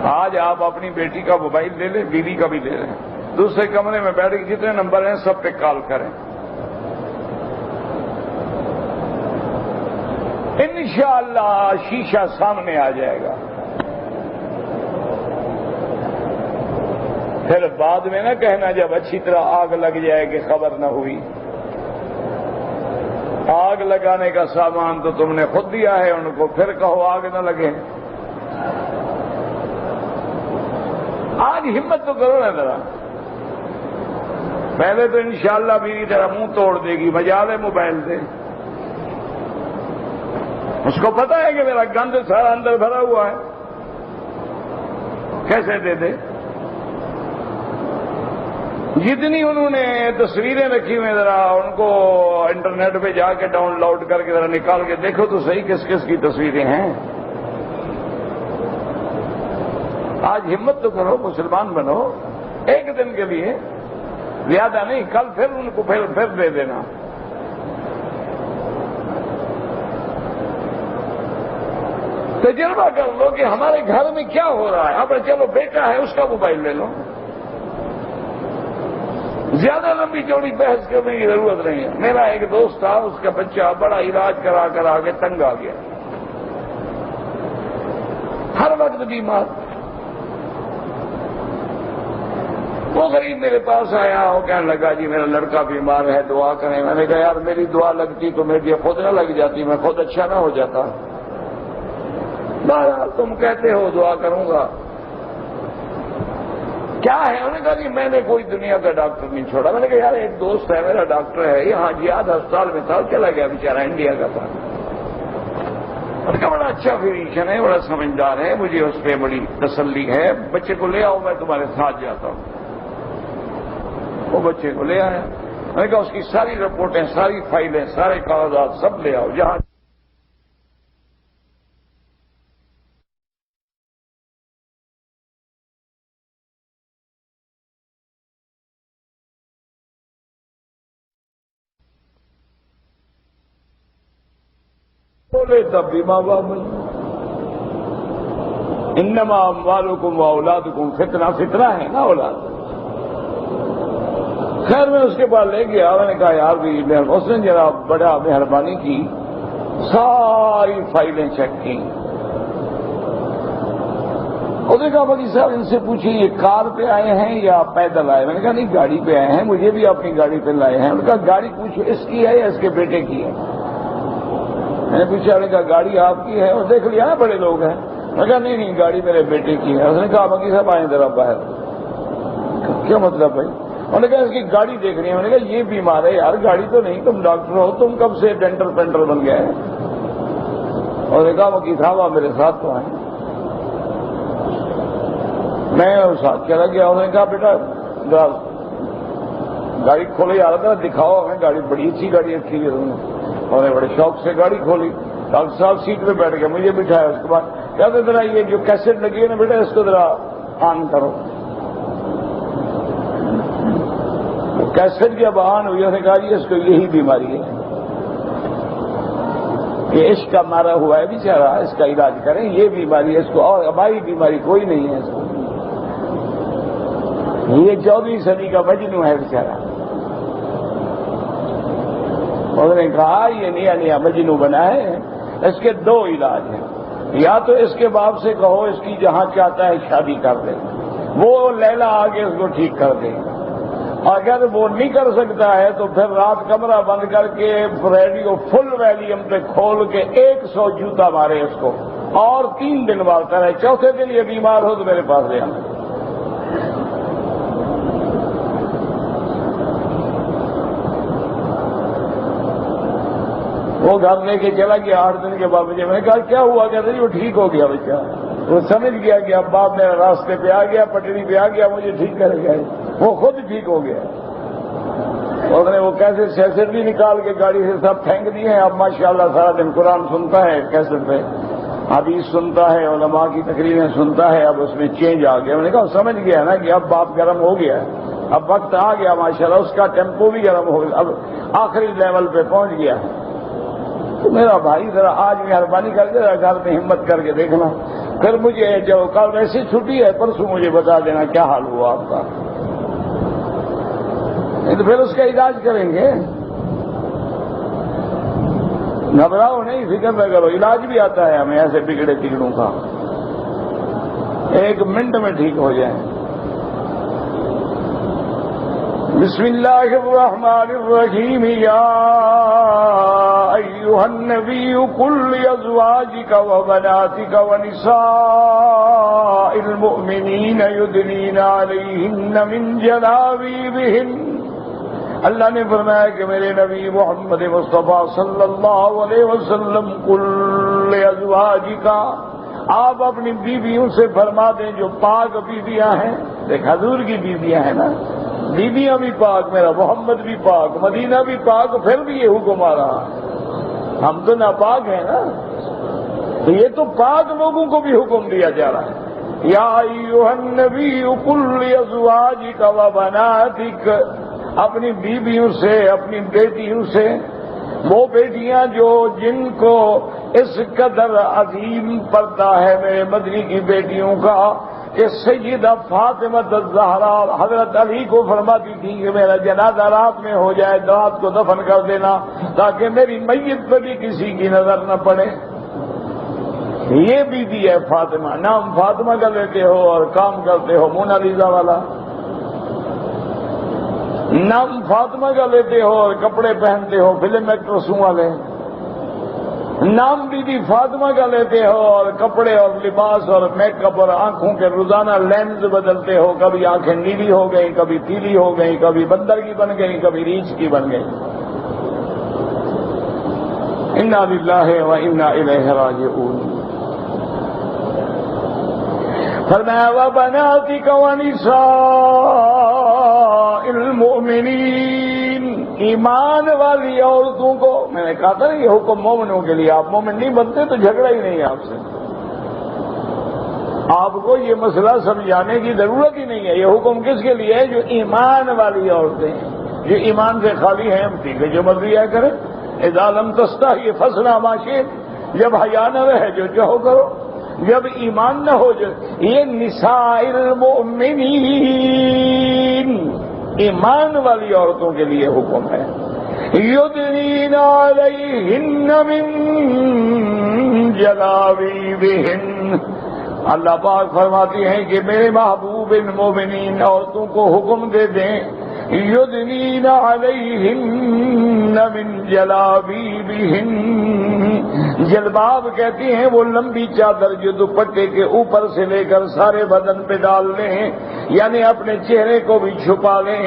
آج آپ اپنی بیٹی کا موبائل لے لیں, بیوی کا بھی لے لیں, دوسرے کمرے میں بیٹھ کے جتنے نمبر ہیں سب پہ کال کریں. انشاءاللہ شیشہ سامنے آ جائے گا. پھر بعد میں نہ کہنا جب اچھی طرح آگ لگ جائے کہ خبر نہ ہوئی. آگ لگانے کا سامان تو تم نے خود دیا ہے ان کو, پھر کہو آگ نہ لگے. آج ہمت تو کرو نا ذرا. پہلے تو انشاءاللہ میری طرح منہ توڑ دے گی, مجال موبائل سے. اس کو پتا ہے کہ میرا گند سارا اندر بھرا ہوا ہے, کیسے دے دے. جتنی انہوں نے تصویریں رکھی ہوئی ذرا ان کو انٹرنیٹ پہ جا کے ڈاؤن لوڈ کر کے ذرا نکال کے دیکھو تو صحیح کس کس کی تصویریں ہیں. آج ہمت تو کرو، مسلمان بنو، ایک دن کے لیے، زیادہ نہیں، کل پھر ان کو پھر دے دینا. تجربہ کر لو کہ ہمارے گھر میں کیا ہو رہا ہے. اب چلو بیٹا ہے اس کا موبائل لے لو، زیادہ لمبی چوڑی بحث کرنے کی ضرورت نہیں ہے. میرا ایک دوست تھا، اس کا بچہ بڑا علاج کرا کر آگے تنگ آ گیا، ہر وقت بیمار. وہ غریب میرے پاس آیا، وہ کہنے لگا جی میرا لڑکا بیمار ہے، دعا کریں. میں نے کہا یار میری دعا لگتی تو میری خود نہ لگ جاتی، میں خود اچھا نہ ہو جاتا. بہرحال تم کہتے ہو دعا کروں گا. کیا ہے؟ انہوں نے کہا کہ میں نے کوئی دنیا کا ڈاکٹر نہیں چھوڑا. میں نے کہا یار ایک دوست ہے میرا ڈاکٹر ہے، یہاں جہاد ہسپتال میں تھا، چلا گیا بیچارہ، انڈیا کا تھا. انہوں نے کہا بڑا اچھا فزیشین ہے، بڑا سمجھدار ہے، مجھے اس پہ بڑی تسلی ہے، بچے کو لے آؤ میں تمہارے ساتھ جاتا ہوں. وہ بچے کو لے آیا. میں نے کہا اس کی ساری رپورٹیں، ساری فائلیں، سارے کاغذات سب لے آؤ. جہاں بولے تب بھی ماں باپ نہیں. انما اموالکم و اولادکم فتنہ، فتنہ ہے نا اولاد. خیر میں اس کے بعد لے گیا. میں نے کہا یار بھی اس نے ذرا بڑا مہربانی کی، ساری فائلیں چیک کی. اس نے کہا بھائی صاحب ان سے پوچھیے یہ کار پہ آئے ہیں یا پیدل آئے. میں نے کہا نہیں گاڑی پہ آئے ہیں، مجھے بھی اپنی گاڑی پہ لائے ہیں. انہوں نے کہا گاڑی پوچھو اس کی ہے یا اس کے بیٹے کی ہے. میں نے پوچھا، نے کہا گاڑی آپ کی ہے؟ اور دیکھ لیا نا بڑے لوگ ہیں. میں نے کہا نہیں گاڑی میرے بیٹے کی ہے. اس نے کہا بھائی صاحب آئیں ذرا باہر. کیا مطلب بھائی؟ انہوں نے کہا اس کی گاڑی دیکھنی ہے. میں نے کہا یہ بیمار ہے یار، گاڑی تو نہیں، تم ڈاکٹر ہو، تم کب سے ڈینٹل پینٹر بن گئے. اور نے کہا وکیل صاحب آپ میرے ساتھ تو آئیں. میں ساتھ چلا گیا. انہوں نے کہا بیٹا گاڑی کھولے آ رہا تھا، دکھاؤ ہمیں گاڑی، بڑی اچھی گاڑی رکھی ہوئی ہے. انہوں نے بڑے شوق سے گاڑی کھولی. ڈاکٹر صاحب سیٹ پہ بیٹھ گئے، مجھے بٹھایا. اس کے بعد کہتے ذرا یہ جو کیسٹ لگی ہے نا بیٹا اس کو ذرا آن کرو. کیسٹ جب آن ہوئی، انہوں نے کہا جی اس کو یہی بیماری ہے، یہ عشق کا مارا ہوا ہے بیچارہ، اس کا علاج کریں، یہ بیماری ہے اس کو، اور ہماری بیماری کوئی نہیں ہے اس کو. یہ 14ویں صدی کا مجنو ہے بیچارہ. انہوں نے کہا یہ نیا نیا مجنو بنا ہے، اس کے دو علاج ہیں. یا تو اس کے باپ سے کہو اس کی جہاں چاہتا ہے شادی کر دے، وہ لیلا آگے اس کو ٹھیک کر دے. اگر وہ نہیں کر سکتا ہے تو پھر رات کمرہ بند کر کے ریڈیو فل ویلیوم پہ کھول کے 100 جوتا مارے اس کو، اور 3 دن مارتا رہے. چوتھے دن یہ بیمار ہو تو میرے پاس لے آنا. وہ گھر لے کے چلا گیا. 8 دن کے بعد مجھے میں نے کہا کیا ہوا؟ کہتے جی وہ ٹھیک ہو گیا بچہ. وہ سمجھ گیا کہ اب باپ میرا راستے پہ آ گیا، پٹڑی پہ آ گیا، مجھے ٹھیک کر گیا. وہ خود ٹھیک ہو گیا. اس نے وہ کیسے سیسٹ بھی نکال کے گاڑی سے سب پھینک دیے ہیں. اب ماشاءاللہ سارا دن قرآن سنتا ہے، کیسٹ پہ حدیث سنتا ہے، علماء کی تقریریں سنتا ہے. اب اس میں چینج آ گیا. میں نے کہا سمجھ گیا نا کہ اب باپ گرم ہو گیا ہے، اب وقت آ گیا ماشاءاللہ، اس کا ٹیمپو بھی گرم ہو گیا، اب آخری لیول پہ پہنچ گیا. تو میرا بھائی ذرا آج مہربانی کر کے ذرا گھر میں ہمت کر کے دیکھنا. پھر مجھے جو کل ویسے چھٹی ہے پرسوں مجھے بتا دینا کیا حال ہوا آپ کا، نہیں تو پھر اس کا علاج کریں گے. گھبراؤ نہیں، فکر نہ کرو، علاج بھی آتا ہے ہمیں ایسے بگڑے ٹکڑوں کا، 1 منٹ میں ٹھیک ہو جائیں. بسم اللہ الرحمن الرحیم. یا ایھا النبی قل لازواجک وبناتک ونساء المؤمنین یدنین علیہن من جلابیبہن. اللہ نے فرمایا کہ میرے نبی محمد مصطفیٰ صلی اللہ علیہ وسلم قل لازواجک، آپ اپنی بیویوں سے فرما دیں جو پاک بیویاں ہیں. دیکھ حضور کی بیویاں ہیں نا، بیویاں بھی پاک، میرا محمد بھی پاک، مدینہ بھی پاک، پھر بھی یہ حکم آ رہا، ہم تو ناپاک ہیں نا، تو یہ تو پاک لوگوں کو بھی حکم دیا جا رہا ہے۔ یا ایھا النبی قل لازواجک وبناتک، اپنی بیویوں سے، اپنی بیٹیوں سے، وہ بیٹیاں جو جن کو اس قدر عظیم پردہ ہے میرے مدنی کی بیٹیوں کا کہ سیدہ فاطمہ الزہرا حضرت علی کو فرماتی تھی کہ میرا جنازہ رات میں ہو جائے، رات کو دفن کر دینا تاکہ میری میت پہ بھی کسی کی نظر نہ پڑے۔ یہ بیوی ہے فاطمہ، نام فاطمہ کا لیتے ہو اور کام کرتے ہو مونالیزا والا، نام فاطمہ کا لیتے ہو اور کپڑے پہنتے ہو فلم ایکٹرسوں والے، نام بی فاطمہ کا لیتے ہو اور کپڑے اور لباس اور میک اپ اور آنکھوں کے روزانہ لینز بدلتے ہو، کبھی آنکھیں نیلی ہو گئی، کبھی پیلی ہو گئی، کبھی بندر کی بن گئی، کبھی ریچھ کی بن گئی۔ انا للہ و انا الیہ راجعون۔ فرمایا وبناتک ونساء المؤمنین، ایمان والی عورتوں کو، میں نے کہا تھا یہ حکم مومنوں کے لیے، آپ مومن نہیں بنتے تو جھگڑا ہی نہیں آپ سے، آپ کو یہ مسئلہ سمجھانے کی ضرورت ہی نہیں ہے۔ یہ حکم کس کے لیے ہے؟ جو ایمان والی عورتیں ہیں، جو ایمان سے خالی ہیں، ہم ٹھیک ہے جو مرضی ہے کریں، اذا لم تستحی فاصنع ما شئت، جب حیا نہ رہے جو چاہو کرو، جب ایمان نہ ہو جو یہ نساء المؤمنین، ایمان والی عورتوں کے لیے حکم ہے۔ یدنین علیہن من جلابیبہن، اللہ پاک فرماتی ہیں کہ میرے محبوب مومنین عورتوں کو حکم دے دیں یدنین علیہن من جلابیبہن، جلباب کہتی ہیں وہ لمبی چادر جو دوپٹے کے اوپر سے لے کر سارے بدن پہ ڈال لیں، یعنی اپنے چہرے کو بھی چھپا لیں،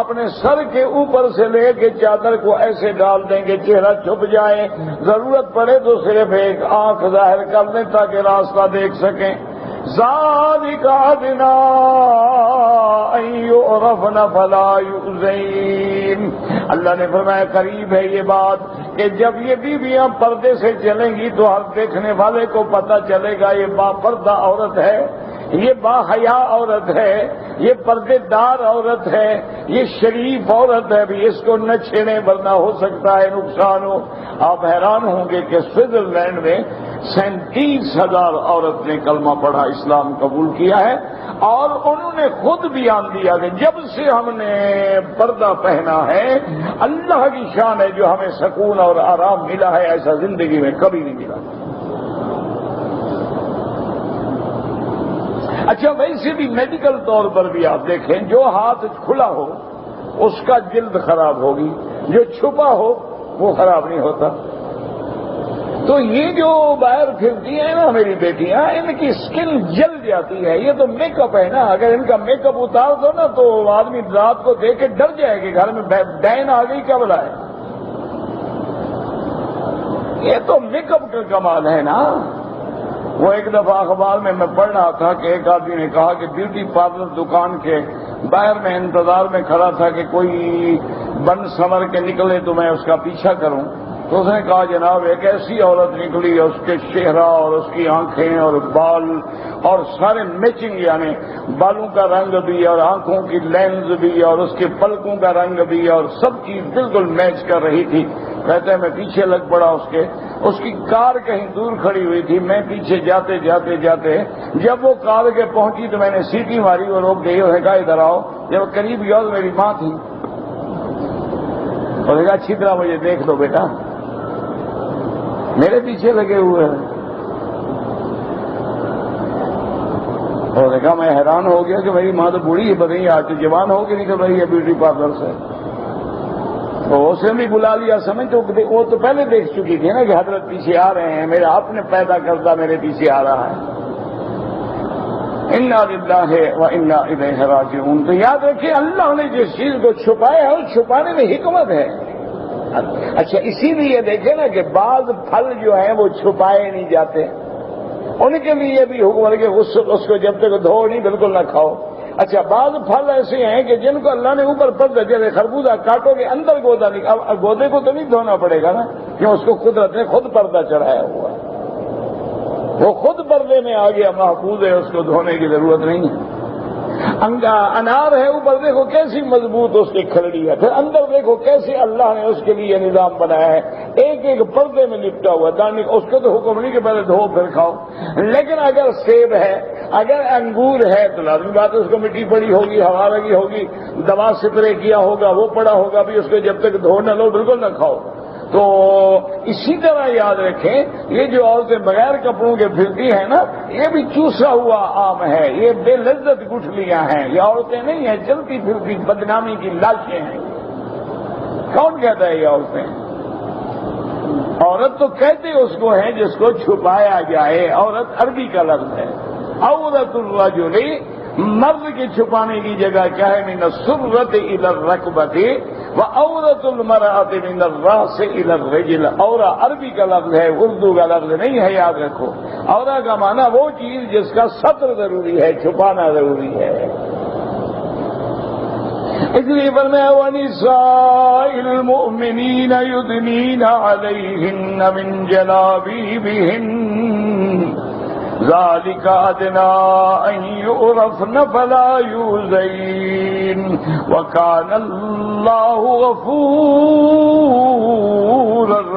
اپنے سر کے اوپر سے لے کے چادر کو ایسے ڈال دیں کہ چہرہ چھپ جائے، ضرورت پڑے تو صرف ایک آنکھ ظاہر کر لیں تاکہ راستہ دیکھ سکیں۔ ذالک ادنیٰ ان یعرفن فلا یؤذین، اللہ نے فرمایا قریب ہے یہ بات کہ جب یہ بیویاں پردے سے چلیں گی تو ہر دیکھنے والے کو پتہ چلے گا یہ با پردہ عورت ہے، یہ با حیا عورت ہے، یہ پردے دار عورت ہے، یہ شریف عورت ہے، بھی اس کو نہ چھیڑیں ورنہ ہو سکتا ہے نقصان ہو۔ آپ حیران ہوں گے کہ سوئٹزرلینڈ میں 37,000 عورت نے کلمہ پڑھا، اسلام قبول کیا ہے، اور انہوں نے خود بیان دیا کہ جب سے ہم نے پردہ پہنا ہے اللہ کی شان ہے جو ہمیں سکون اور آرام ملا ہے ایسا زندگی میں کبھی نہیں ملا۔ اچھا ویسے بھی میڈیکل طور پر بھی آپ دیکھیں جو ہاتھ کھلا ہو اس کا جلد خراب ہوگی، جو چھپا ہو وہ خراب نہیں ہوتا۔ تو یہ جو باہر پھرتی ہیں نا میری بیٹیاں، ان کی سکن جل جاتی ہے، یہ تو میک اپ ہے نا، اگر ان کا میک اپ اتار دو نا تو آدمی رات کو دیکھ کے ڈر جائے کہ گھر میں ڈائن آ گئی کیا بلائے۔ یہ تو میک اپ کا کمال ہے نا۔ وہ ایک دفعہ اخبار میں پڑھ رہا تھا کہ ایک آدمی نے کہا کہ بیوٹی پارلر دکان کے باہر میں انتظار میں کھڑا تھا کہ کوئی بن سنور کے نکلے تو میں اس کا پیچھا کروں، تو اس نے کہا جناب ایک ایسی عورت نکلی اس کے چہرہ اور اس کی آنکھیں اور بال اور سارے میچنگ، یعنی بالوں کا رنگ بھی اور آنکھوں کی لینز بھی اور اس کے پلکوں کا رنگ بھی اور سب چیز بالکل میچ کر رہی تھی۔ کہتے ہیں میں پیچھے لگ پڑا اس کی کار کہیں دور کھڑی ہوئی تھی، میں پیچھے جاتے جاتے جاتے جب وہ کار کے پہنچی تو میں نے سیٹی ماری اور روک گئی اور کہا ادھر آؤ۔ جب قریب گیا تو میری ماں تھی اور کہا اچھی طرح مجھے دیکھ لو بیٹا، میرے پیچھے لگے ہوئے ہیں۔ اور دیکھا میں حیران ہو گیا کہ میری ماں تو بوڑھی ہے، بتائیے آج تو جوان ہو کے نکل رہی ہے بیوٹی پارلر سے۔ تو اسے بھی بلا لیا سمجھ، تو وہ تو پہلے دیکھ چکی تھی نا کہ حضرت پیچھے آ رہے ہیں، میرا آپ نے پیدا کردہ میرے پیچھے آ رہا ہے۔ انا للہ و انا الیہ راجعون۔ تو یاد رکھیے اللہ نے جس چیز کو چھپایا ہے اس چھپانے میں حکمت ہے۔ اچھا اسی لیے دیکھیں نا کہ بعض پھل جو ہیں وہ چھپائے نہیں جاتے، ان کے لیے بھی حکم ہے کہ اس کو جب تک دھو نہیں بالکل نہ کھاؤ۔ اچھا بعض پھل ایسے ہیں کہ جن کو اللہ نے اوپر پردہ جیسے خربوزہ کاٹو گے اندر گودا نہیں، اب گودے کو تو نہیں دھونا پڑے گا نا، کہ اس کو قدرت نے خود پردہ چڑھایا ہوا ہے، وہ خود پردے میں آ گیا، محفوظ ہے، اس کو دھونے کی ضرورت نہیں ہے۔ انار ہے، اوپر دیکھو کیسی مضبوط اس کی کھلڑی ہے، پھر اندر دیکھو کیسے اللہ نے اس کے لیے نظام بنایا ہے، ایک ایک پردے میں لپٹا ہوا دانی، اس کو تو حکم نہیں کہ پہلے دھو پھر کھاؤ۔ لیکن اگر سیب ہے، اگر انگور ہے تو لازمی بات ہے اس کو مٹی پڑی ہوگی، ہوا لگی ہوگی، دوا سپرے کیا ہوگا، وہ پڑا ہوگا بھی، اس کو جب تک دھو نہ لو بالکل نہ کھاؤ۔ تو اسی طرح یاد رکھیں یہ جو عورتیں بغیر کپڑوں کے پھرتی ہیں نا، یہ بھی چوسا ہوا آم ہے، یہ بے لذت گٹھلیاں ہیں، یہ عورتیں نہیں ہیں، چلتی پھرتی بدنامی کی لاشیں ہیں۔ کون کہتا ہے یہ عورتیں؟ عورت تو کہتے اس کو ہے جس کو چھپایا جائے، عورت عربی کا لفظ ہے۔ عورت الرجل مرد کے چھپانے کی جگہ کیا ہے؟ من السرۃ الی الرکبۃ وعورۃ المرأۃ من الراس الی الرجل۔ عورہ عربی کا لفظ ہے، اردو کا لفظ نہیں ہے، یاد رکھو۔ عورہ کا معنی وہ چیز جس کا ستر ضروری ہے، چھپانا ضروری ہے۔ اس لیے فرمایا وَنِسَاءِ الْمُؤْمِنِينَ يُدْنِينَ عَلَيْهِنَّ مِنْ جَلَابِيبِهِنَّ ذَلِكَ أَدْنَىٰ أَن يُعْرَفْنَ فَلَا يُؤْذَيْنَ وَكَانَ اللَّهُ غَفُورًا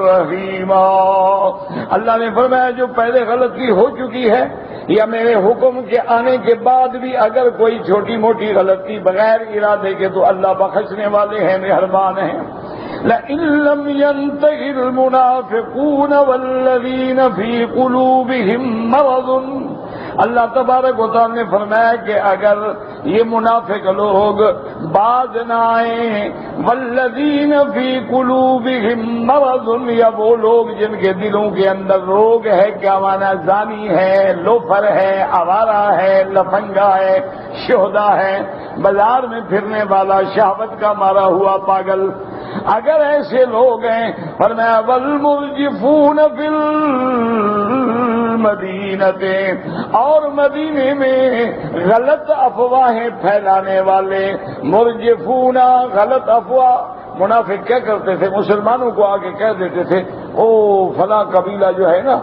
رَّحِيمًا۔ اللہ نے فرمایا جو پہلے غلطی ہو چکی ہے یا میرے حکم کے آنے کے بعد بھی اگر کوئی چھوٹی موٹی غلطی بغیر ارادے کے تو اللہ بخشنے والے ہیں، مہربان ہیں۔ لَئِن لَّمْ يَنْتَهِ الْمُنَافِقُونَ وَالَّذِينَ فِي قُلُوبِهِم مَّرَضٌ، اللہ تبارک و تعالیٰ نے فرمایا کہ اگر یہ منافق لوگ باز نہ آئیں، والذین فی قلوبہم مرض، یا وہ لوگ جن کے دلوں کے اندر روگ ہے، کیا معنی؟ زانی ہے، لوفر ہے، آوارہ ہے، لفنگا ہے، شہدا ہے، بازار میں پھرنے والا، شہوت کا مارا ہوا پاگل، اگر ایسے لوگ ہیں، فرمایا والمرجفون فی المدینۃ، اور مدینے میں غلط افواہیں پھیلانے والے، مرجفون غلط افواہ۔ منافق کیا کرتے تھے؟ مسلمانوں کو آگے کہہ دیتے تھے او فلاں قبیلہ جو ہے نا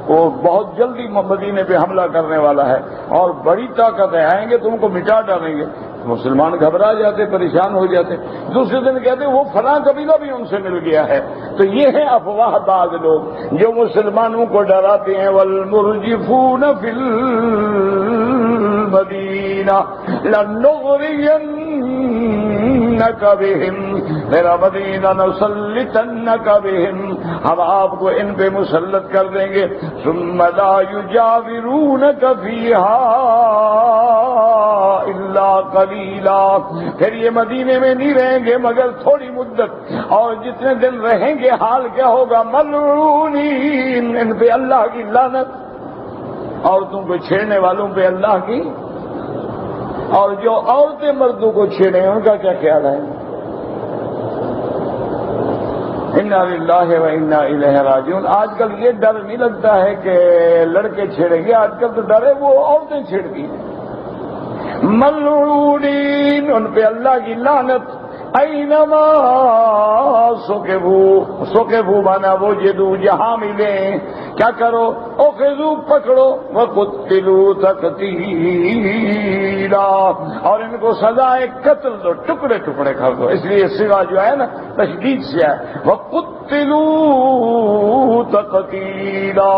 وہ بہت جلدی مدینے پہ حملہ کرنے والا ہے اور بڑی طاقت ہے، آئیں گے تم کو مٹا ڈالیں گے۔ مسلمان گھبرا جاتے، پریشان ہو جاتے، دوسرے دن کہتے وہ فلاں قبیلہ بھی ان سے مل گیا ہے۔ تو یہ ہے افواہ باز لوگ جو مسلمانوں کو ڈراتے ہیں۔ والمرجفون فی المدینہ لنغرینک بہم، میرا مدینہ نسلطنک بہم، ہم آپ کو ان پہ مسلط کر دیں گے۔ ثم لا یجاورونک فیہا الا قلیلا، پھر یہ مدینے میں نہیں رہیں گے مگر تھوڑی مدت، اور جتنے دن رہیں گے حال کیا ہوگا؟ ملعونین، ان پہ اللہ کی لعنت، عورتوں کو چھیڑنے والوں پہ اللہ کی، اور جو عورتیں مردوں کو چھیڑیں ان کا کیا خیال ہے؟ انا للہ و انا الیہ راجعون۔ آج کل یہ ڈر نہیں لگتا ہے کہ لڑکے چھیڑیں گے، آج کل تو ڈر ہے وہ عورتیں چھیڑتی ہیں۔ ملعونین، ان پہ اللہ کی لعنت۔ اینما سکبو مانا وہ جدو جہاں ملیں کیا کرو؟ اخذو پکڑو، وقتلوا تقتیلا، اور ان کو سزائے قتل دو، ٹکڑے ٹکڑے کر دو۔ اس لیے سوا جو ہے نا تشدید سے ہے، وقتلوا تقتیلا،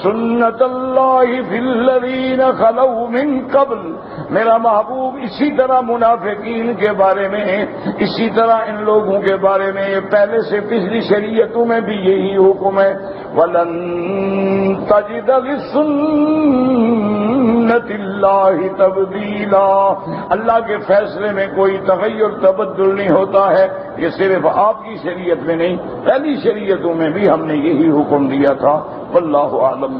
سنت اللہ فی الذین خلوا من قبل، میرا محبوب اسی طرح منافقین کے بارے میں، اسی طرح ان لوگوں کے بارے میں پہلے سے پچھلی شریعتوں میں بھی یہی حکم ہے۔ وَلَن تَجِدَ لِسُنَّتِ اللَّهِ تَبْدِيلًا، اللہ کے فیصلے میں کوئی تغیر تبدل نہیں ہوتا ہے، یہ صرف آپ کی شریعت میں نہیں، پہلی شریعتوں میں بھی ہم نے یہی حکم دیا تھا۔ واللہ اعلم۔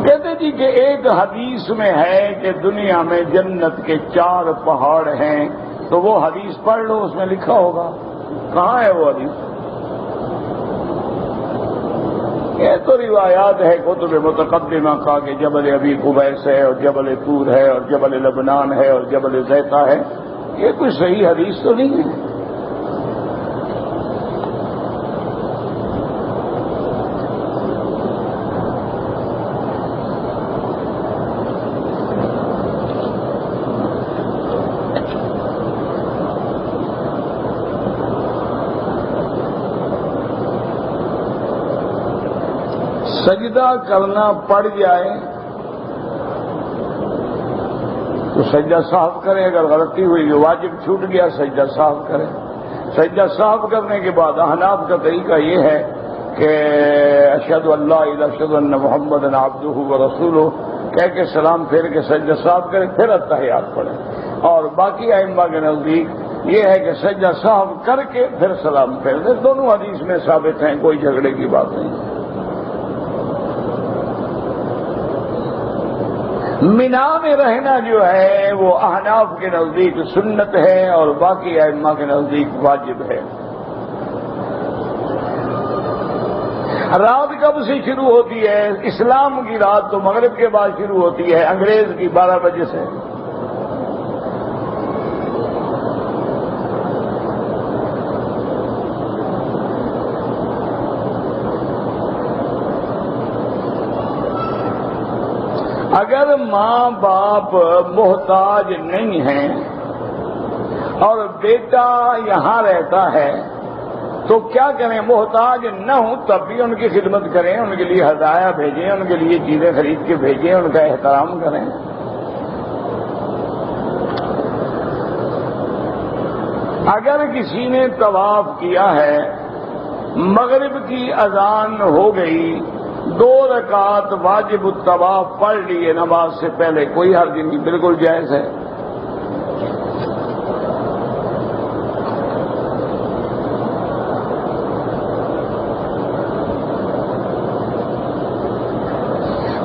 کہتے جی کہ ایک حدیث میں ہے کہ دنیا میں جنت کے 4 پہاڑ ہیں، تو وہ حدیث پڑھ لو، اس میں لکھا ہوگا۔ کہاں ہے وہ حدیث؟ یہ تو روایات ہے کتب متقدمہ کا کہ جبل ابی قبیس ہے اور جبل طور ہے اور جبل لبنان ہے اور جبل زیتا ہے، یہ کوئی صحیح حدیث تو نہیں ہے۔ سجدہ کرنا پڑ جائے تو سجدہ صاف کرے، اگر غلطی ہوئی جو واجب چھوٹ گیا سجدہ صاف کرے۔ سجدہ صاف کرنے کے بعد احناف کا طریقہ یہ ہے کہ اشہد ان لا الہ اشہد ان محمد عبدہ ورسولہ کہہ کے سلام پھیر کے سجدہ صاف کرے، پھر التحیات پڑھے۔ اور باقی ائمہ کے نزدیک یہ ہے کہ سجدہ صاف کر کے پھر سلام پھیر دے۔ دونوں حدیث میں ثابت ہیں، کوئی جھگڑے کی بات نہیں۔ مینا میں رہنا جو ہے وہ احناف کے نزدیک سنت ہے اور باقی ائمہ کے نزدیک واجب ہے۔ رات کب سے شروع ہوتی ہے؟ اسلام کی رات تو مغرب کے بعد شروع ہوتی ہے، انگریز کی 12 بجے سے۔ اگر ماں باپ محتاج نہیں ہیں اور بیٹا یہاں رہتا ہے تو کیا کریں؟ محتاج نہ ہوں تب بھی ان کی خدمت کریں، ان کے لیے ہدایہ بھیجیں، ان کے لیے چیزیں خرید کے بھیجیں، ان کا احترام کریں۔ اگر کسی نے طواف کیا ہے، مغرب کی اذان ہو گئی، 2 رکعت واجب الطواف پڑھ لیے نماز سے پہلے، کوئی حرج نہیں، بالکل جائز ہے۔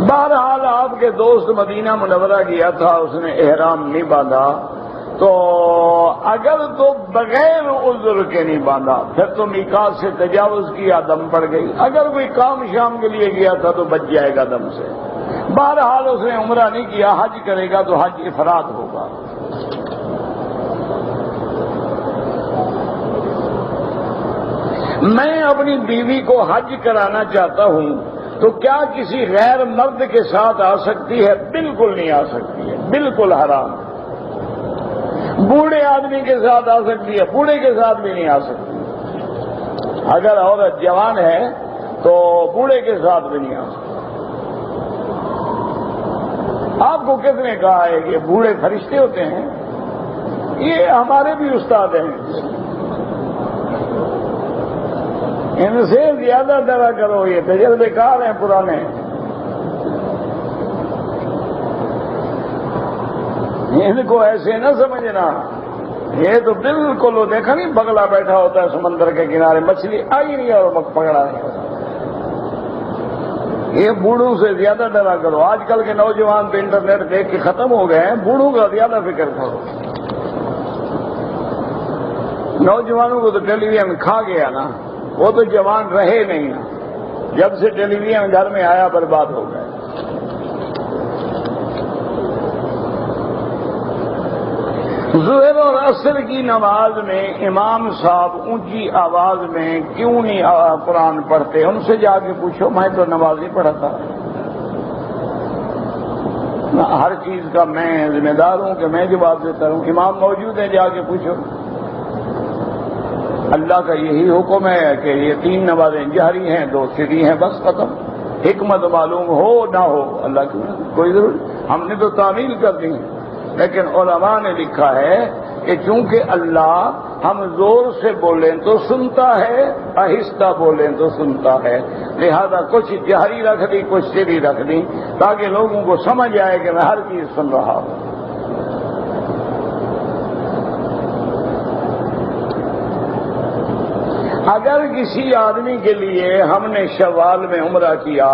بہرحال آپ کے دوست مدینہ منورہ گیا تھا، اس نے احرام نہیں باندھا، تو اگر تو بغیر عذر کے نہیں باندھا پھر تو میقات سے تجاوز کیا، دم پڑ گئی۔ اگر کوئی کام شام کے لیے گیا تھا تو بچ جائے گا دم سے۔ بہرحال اس نے عمرہ نہیں کیا، حج کرے گا تو حج افراد ہوگا۔ میں اپنی بیوی کو حج کرانا چاہتا ہوں تو کیا کسی غیر مرد کے ساتھ آ سکتی ہے؟ بالکل نہیں آ سکتی ہے، بالکل حرام۔ بوڑھے آدمی کے ساتھ آ سکتی ہے، بوڑھے کے ساتھ بھی نہیں آ سکتی۔ اگر عورت جوان ہے تو بوڑھے کے ساتھ بھی نہیں آ سکتی۔ آپ کو کس نے کہا ہے کہ بوڑھے فرشتے ہوتے ہیں؟ یہ ہمارے بھی استاد ہیں، ان سے زیادہ ڈرا کرو، یہ تجربے کار ہیں پرانے۔ ان کو ایسے نہ سمجھنا، یہ تو بالکل وہ دیکھا نہیں بگلا بیٹھا ہوتا ہے سمندر کے کنارے، مچھلی آئی نہیں اور پکڑا نہیں ہوتا۔ یہ بوڑھوں سے زیادہ ڈرا کرو۔ آج کل کے نوجوان تو انٹرنیٹ دیکھ کے ختم ہو گئے ہیں، بوڑھوں کا زیادہ فکر کرو۔ نوجوانوں کو تو ٹیلی ویژن کھا گیا نا، وہ تو جوان رہے نہیں نا، جب سے ٹیلی ویژن گھر میں آیا برباد ہو گئے۔ ظہر اور عصر کی نماز میں امام صاحب اونچی آواز میں کیوں نہیں قرآن پڑھتے؟ ان سے جا کے پوچھو، میں تو نماز نہیں پڑھتا۔ ہر چیز کا میں ذمہ دار ہوں کہ میں جواب دیتا ہوں۔ امام موجود ہیں، جا کے پوچھو۔ اللہ کا یہی حکم ہے کہ یہ 3 نمازیں جہری ہیں، 2 سری ہیں، بس ختم۔ حکمت معلوم ہو نہ ہو اللہ کی کوئی ضرورت، ہم نے تو تعمیل کر دی ہے، لیکن علماء نے لکھا ہے کہ چونکہ اللہ ہم زور سے بولیں تو سنتا ہے، آہستہ بولیں تو سنتا ہے، لہذا کچھ جہری رکھ دی، کچھ سری رکھ دی، تاکہ لوگوں کو سمجھ آئے کہ میں ہر چیز سن رہا ہوں۔ اگر کسی آدمی کے لیے ہم نے شوال میں عمرہ کیا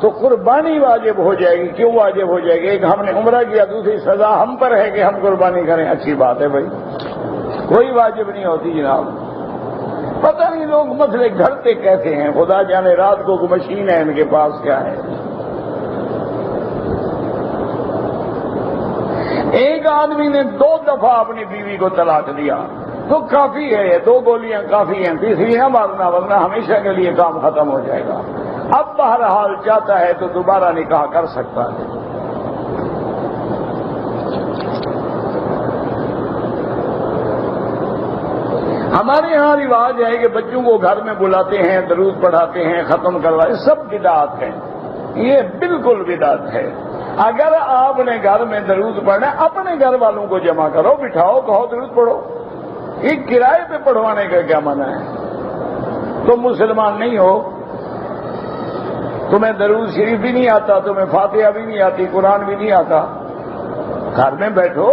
تو قربانی واجب ہو جائے گی۔ کیوں واجب ہو جائے گی؟ ایک ہم نے عمرہ کیا، دوسری سزا ہم پر ہے کہ ہم قربانی کریں۔ اچھی بات ہے بھائی، کوئی واجب نہیں ہوتی جناب، پتہ نہیں لوگ مسئلے گھڑتے کیسے ہیں، خدا جانے رات کو کوئی مشین ہے ان کے پاس کیا ہے۔ ایک آدمی نے 2 دفعہ اپنی بیوی کو طلاق دیا تو کافی ہے، یہ 2 گولیاں کافی ہیں، تیسری نہ مارنا ورنہ ہمیشہ کے لیے کام ختم ہو جائے گا۔ اب بہرحال چاہتا ہے تو دوبارہ نکاح کر سکتا ہے۔ ہمارے ہاں رواج ہے کہ بچوں کو گھر میں بلاتے ہیں، درود پڑھاتے ہیں، ختم کرواتے، سب بدعت ہے، یہ بالکل بدعت ہے۔ اگر آپ نے گھر میں درود پڑھنا اپنے گھر والوں کو جمع کرو، بٹھاؤ، کہو درود پڑھو، یہ کرائے پہ پڑھوانے کا کیا منع ہے؟ تم مسلمان نہیں ہو، تمہیں درود شریف بھی نہیں آتا، تمہیں فاتحہ بھی نہیں آتی، قرآن بھی نہیں آتا، گھر میں بیٹھو،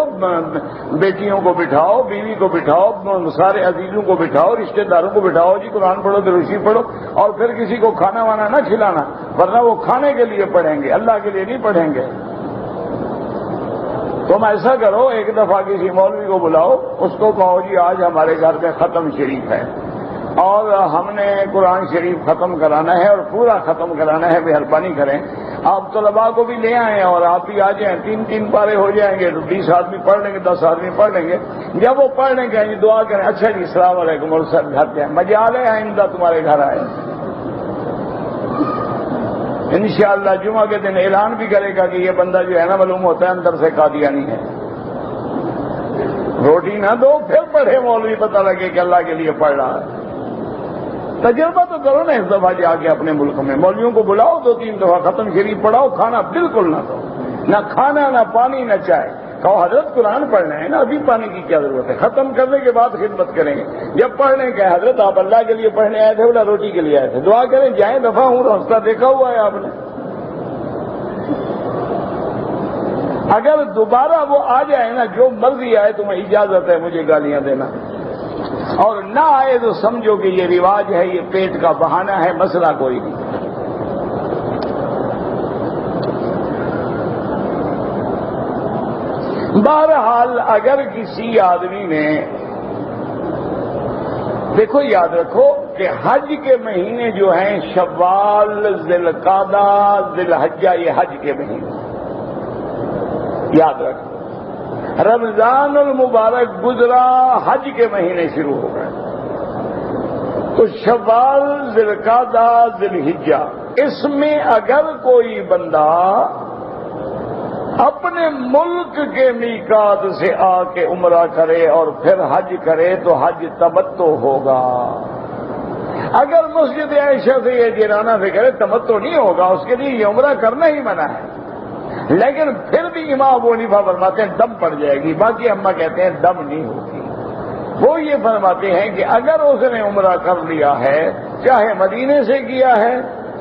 بیٹیوں کو بٹھاؤ، بیوی کو بٹھاؤ، سارے عزیزوں کو بٹھاؤ، رشتہ داروں کو بٹھاؤ، جی قرآن پڑھو، درود شریف پڑھو، اور پھر کسی کو کھانا وانا نہ کھلانا، ورنہ وہ کھانے کے لیے پڑھیں گے، اللہ کے لیے نہیں پڑھیں گے۔ تم ایسا کرو، ایک دفعہ کسی مولوی کو بلاؤ، اس کو کہو جی آج ہمارے گھر میں ختم شریف ہے اور ہم نے قرآن شریف ختم کرانا ہے اور پورا ختم کرانا ہے، مہربانی کریں آپ طلباء کو بھی لے آئیں اور آپ بھی آ جائیں، 3 پارے ہو جائیں گے تو 20 آدمی پڑھ لیں گے، 10 آدمی پڑھ لیں گے۔ جب وہ پڑھ لیں گے دعا کریں، اچھا جی السلام علیکم، اور سب گھر جائیں، مجال ہے آئندہ تمہارے گھر آئے۔ انشاءاللہ جمعہ کے دن اعلان بھی کرے گا کہ یہ بندہ جو ہے نا معلوم ہوتا ہے اندر سے قادیانی ہے۔ روٹی نہ دو پھر پڑھے مولوی، پتہ لگے کہ اللہ کے لیے پڑھ رہا ہے۔ تجربہ تو کرو نا اس دفعہ جا کے اپنے ملک میں، مولویوں کو بلاؤ، 2-3 دفعہ ختم شریف پڑھاؤ، کھانا بالکل نہ دو، نہ کھانا، نہ پانی، نہ چائے، کہو حضرت قرآن پڑھنا ہے نا، ابھی پانی کی کیا ضرورت ہے، ختم کرنے کے بعد خدمت کریں گے۔ جب پڑھنے کے حضرت آپ اللہ کے لیے پڑھنے آئے تھے بولا روٹی کے لیے آئے تھے، دعا کریں جائیں، دفعہ ہوں، راستہ دیکھا ہوا ہے آپ نے۔ اگر دوبارہ وہ آ جائے نا، جو مرضی آئے، تمہیں اجازت ہے مجھے گالیاں دینا، اور نہ آئے تو سمجھو کہ یہ رواج ہے، یہ پیٹ کا بہانہ ہے، مسئلہ کوئی نہیں۔ بہرحال اگر کسی آدمی نے، دیکھو یاد رکھو کہ حج کے مہینے جو ہیں شوال، ذی القعدہ، ذی الحجہ، یہ حج کے مہینے یاد رکھو۔ رمضان المبارک گزرا، حج کے مہینے شروع ہو گئے، تو شوال، ذی القعدہ، ذی الحجہ، اس میں اگر کوئی بندہ اپنے ملک کے میقات سے آ کے عمرہ کرے اور پھر حج کرے تو حج تمتع ہوگا۔ اگر مسجد عائشہ سے یہ جیرانہ سے کرے تمتع نہیں ہوگا، اس کے لیے یہ عمرہ کرنا ہی منع ہے۔ لیکن پھر بھی امام ابو حنیفہ فرماتے ہیں دم پڑ جائے گی، باقی اماں کہتے ہیں دم نہیں ہوگی۔ وہ یہ فرماتے ہیں کہ اگر اس نے عمرہ کر لیا ہے، چاہے مدینے سے کیا ہے،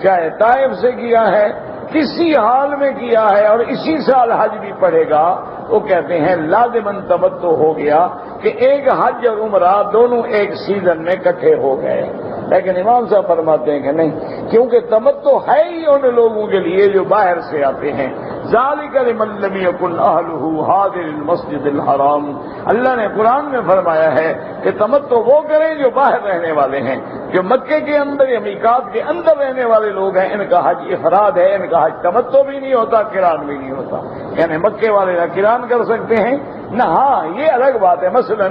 چاہے طائف سے کیا ہے، کسی حال میں کیا ہے اور اسی سال حج بھی پڑے گا، وہ کہتے ہیں لازماً تمتع ہو گیا کہ ایک حج اور عمرہ دونوں ایک سیزن میں اکٹھے ہو گئے۔ لیکن امام صاحب فرماتے ہیں کہ نہیں، کیونکہ تمتع ہے ہی ان لوگوں کے لیے جو باہر سے آتے ہیں۔ ذالک لمن لم یکن اہلہ حاضر المسجد الحرام، اللہ نے قرآن میں فرمایا ہے کہ تمتع وہ کریں جو باہر رہنے والے ہیں، جو مکے کے اندر یا میقات کے اندر رہنے والے لوگ ہیں، ان کا حج افراد ہے، ان کا حج تمتع بھی نہیں ہوتا، قران بھی نہیں ہوتا۔ یعنی مکے والے نہ قران کر سکتے ہیں نہ، ہاں یہ الگ بات ہے مثلا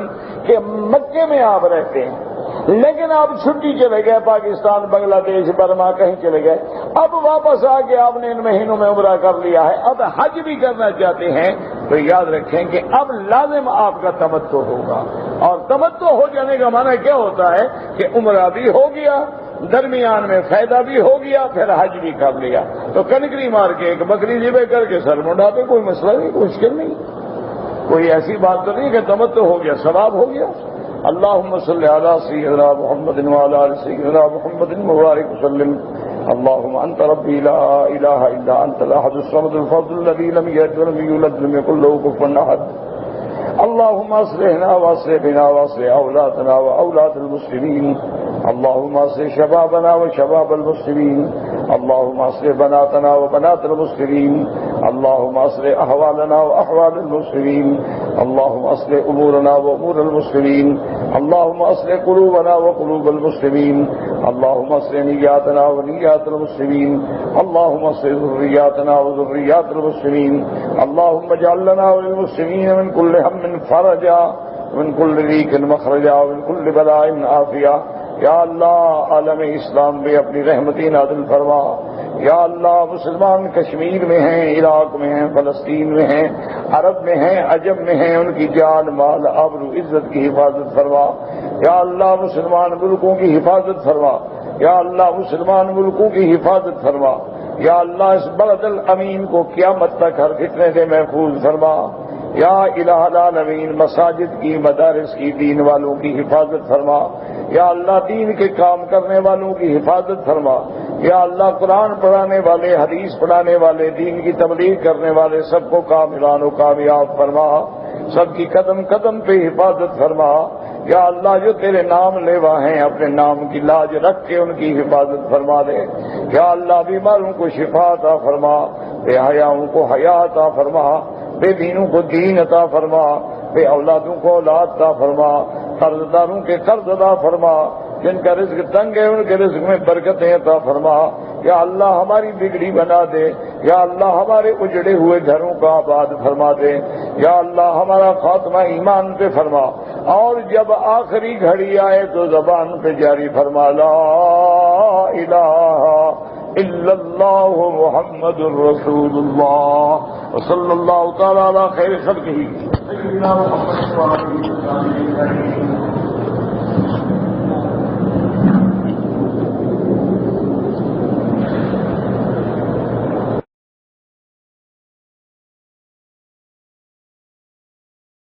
کہ مکے میں آپ رہتے ہیں لیکن آپ چھٹی چلے گئے، پاکستان، بنگلہ دیش، برما، کہیں چلے گئے، اب واپس آ کے آپ نے ان مہینوں میں عمرہ کر لیا ہے، اب حج بھی کرنا چاہتے ہیں تو یاد رکھیں کہ اب لازم آپ کا تمتع ہوگا۔ اور تمتع ہو جانے کا معنی کیا ہوتا ہے کہ عمرہ بھی ہو گیا، درمیان میں فائدہ بھی ہو گیا، پھر حج بھی کر لیا، تو کنکری مار کے ایک بکری ذبح کر کے سر منڈا پہ کوئی مسئلہ نہیں، کوئی مشکل نہیں، کوئی ایسی بات تو نہیں کہ تمتع ہو گیا ثواب ہو گیا۔ اللهم صل على سيدنا محمد وعلى آل سيدنا محمد وبارك وسلم۔ اللهم انت ربي لا اله الا انت الاحد الصمد الفرد الذي لم يلد ولم يولد ولم يكن له كفوا احد۔ اللهم اصلحنا واصلح بنا واصلح اولادنا واولاد المسلمين۔ اللهم اصلح شبابنا وشباب المسلمين۔ اللهم اصلح بناتنا وبنات المسلمين۔ اللهم اصلح احوالنا واحوال المسلمين، اللهم اصلح امورنا وامور المسلمين، اللهم اصلح قلوبنا وقلوب المسلمين، اللهم اصلح نياتنا ونيات المسلمين، اللهم اصلح ذرياتنا وذريات المسلمين، اللهم اجعل لنا وللمسلمين من كل هم فرجا، من كل ضيق مخرجا، ومن كل بلاء عافیہ۔ یا اللہ عالم اسلام میں اپنی رحمتی نازل فرما۔ یا اللہ مسلمان کشمیر میں ہیں، عراق میں ہیں، فلسطین میں ہیں، عرب میں ہیں، عجم میں ہیں، ان کی جان مال آبرو عزت کی حفاظت فرما۔ یا اللہ مسلمان ملکوں کی حفاظت فرما۔ یا اللہ مسلمان ملکوں کی حفاظت فرما۔ یا اللہ اس بلد الامین کو قیامت تک ہر فتنے سے محفوظ فرما۔ یا الہ العالمین مساجد کی، مدارس کی، دین والوں کی حفاظت فرما۔ یا اللہ دین کے کام کرنے والوں کی حفاظت فرما۔ یا اللہ قرآن پڑھانے والے، حدیث پڑھانے والے، دین کی تبلیغ کرنے والے سب کو کاملان و کامیاب فرما، سب کی قدم قدم پہ حفاظت فرما۔ یا اللہ جو تیرے نام لیوا ہیں اپنے نام کی لاج رکھ کے ان کی حفاظت فرما دے۔ یا اللہ بیماروں کو شفا عطا فرما، بے حیاؤں کو حیا عطا فرما، بے دینوں کو دین عطا فرما، بے اولادوں کو اولاد عطا فرما، قرض داروں کے قرض عطا فرما، جن کا رزق تنگ ہے ان کے رزق میں برکتیں عطا فرما۔ یا اللہ ہماری بگڑی بنا دے، یا اللہ ہمارے اجڑے ہوئے گھروں کا آباد فرما دے، یا اللہ ہمارا خاتمہ ایمان پہ فرما، اور جب آخری گھڑی آئے تو زبان پہ جاری فرما لا الہ الا اللہ محمد الرسول اللہ، وصلی اللہ تعالی علی خیر خلقہ سیدنا محمد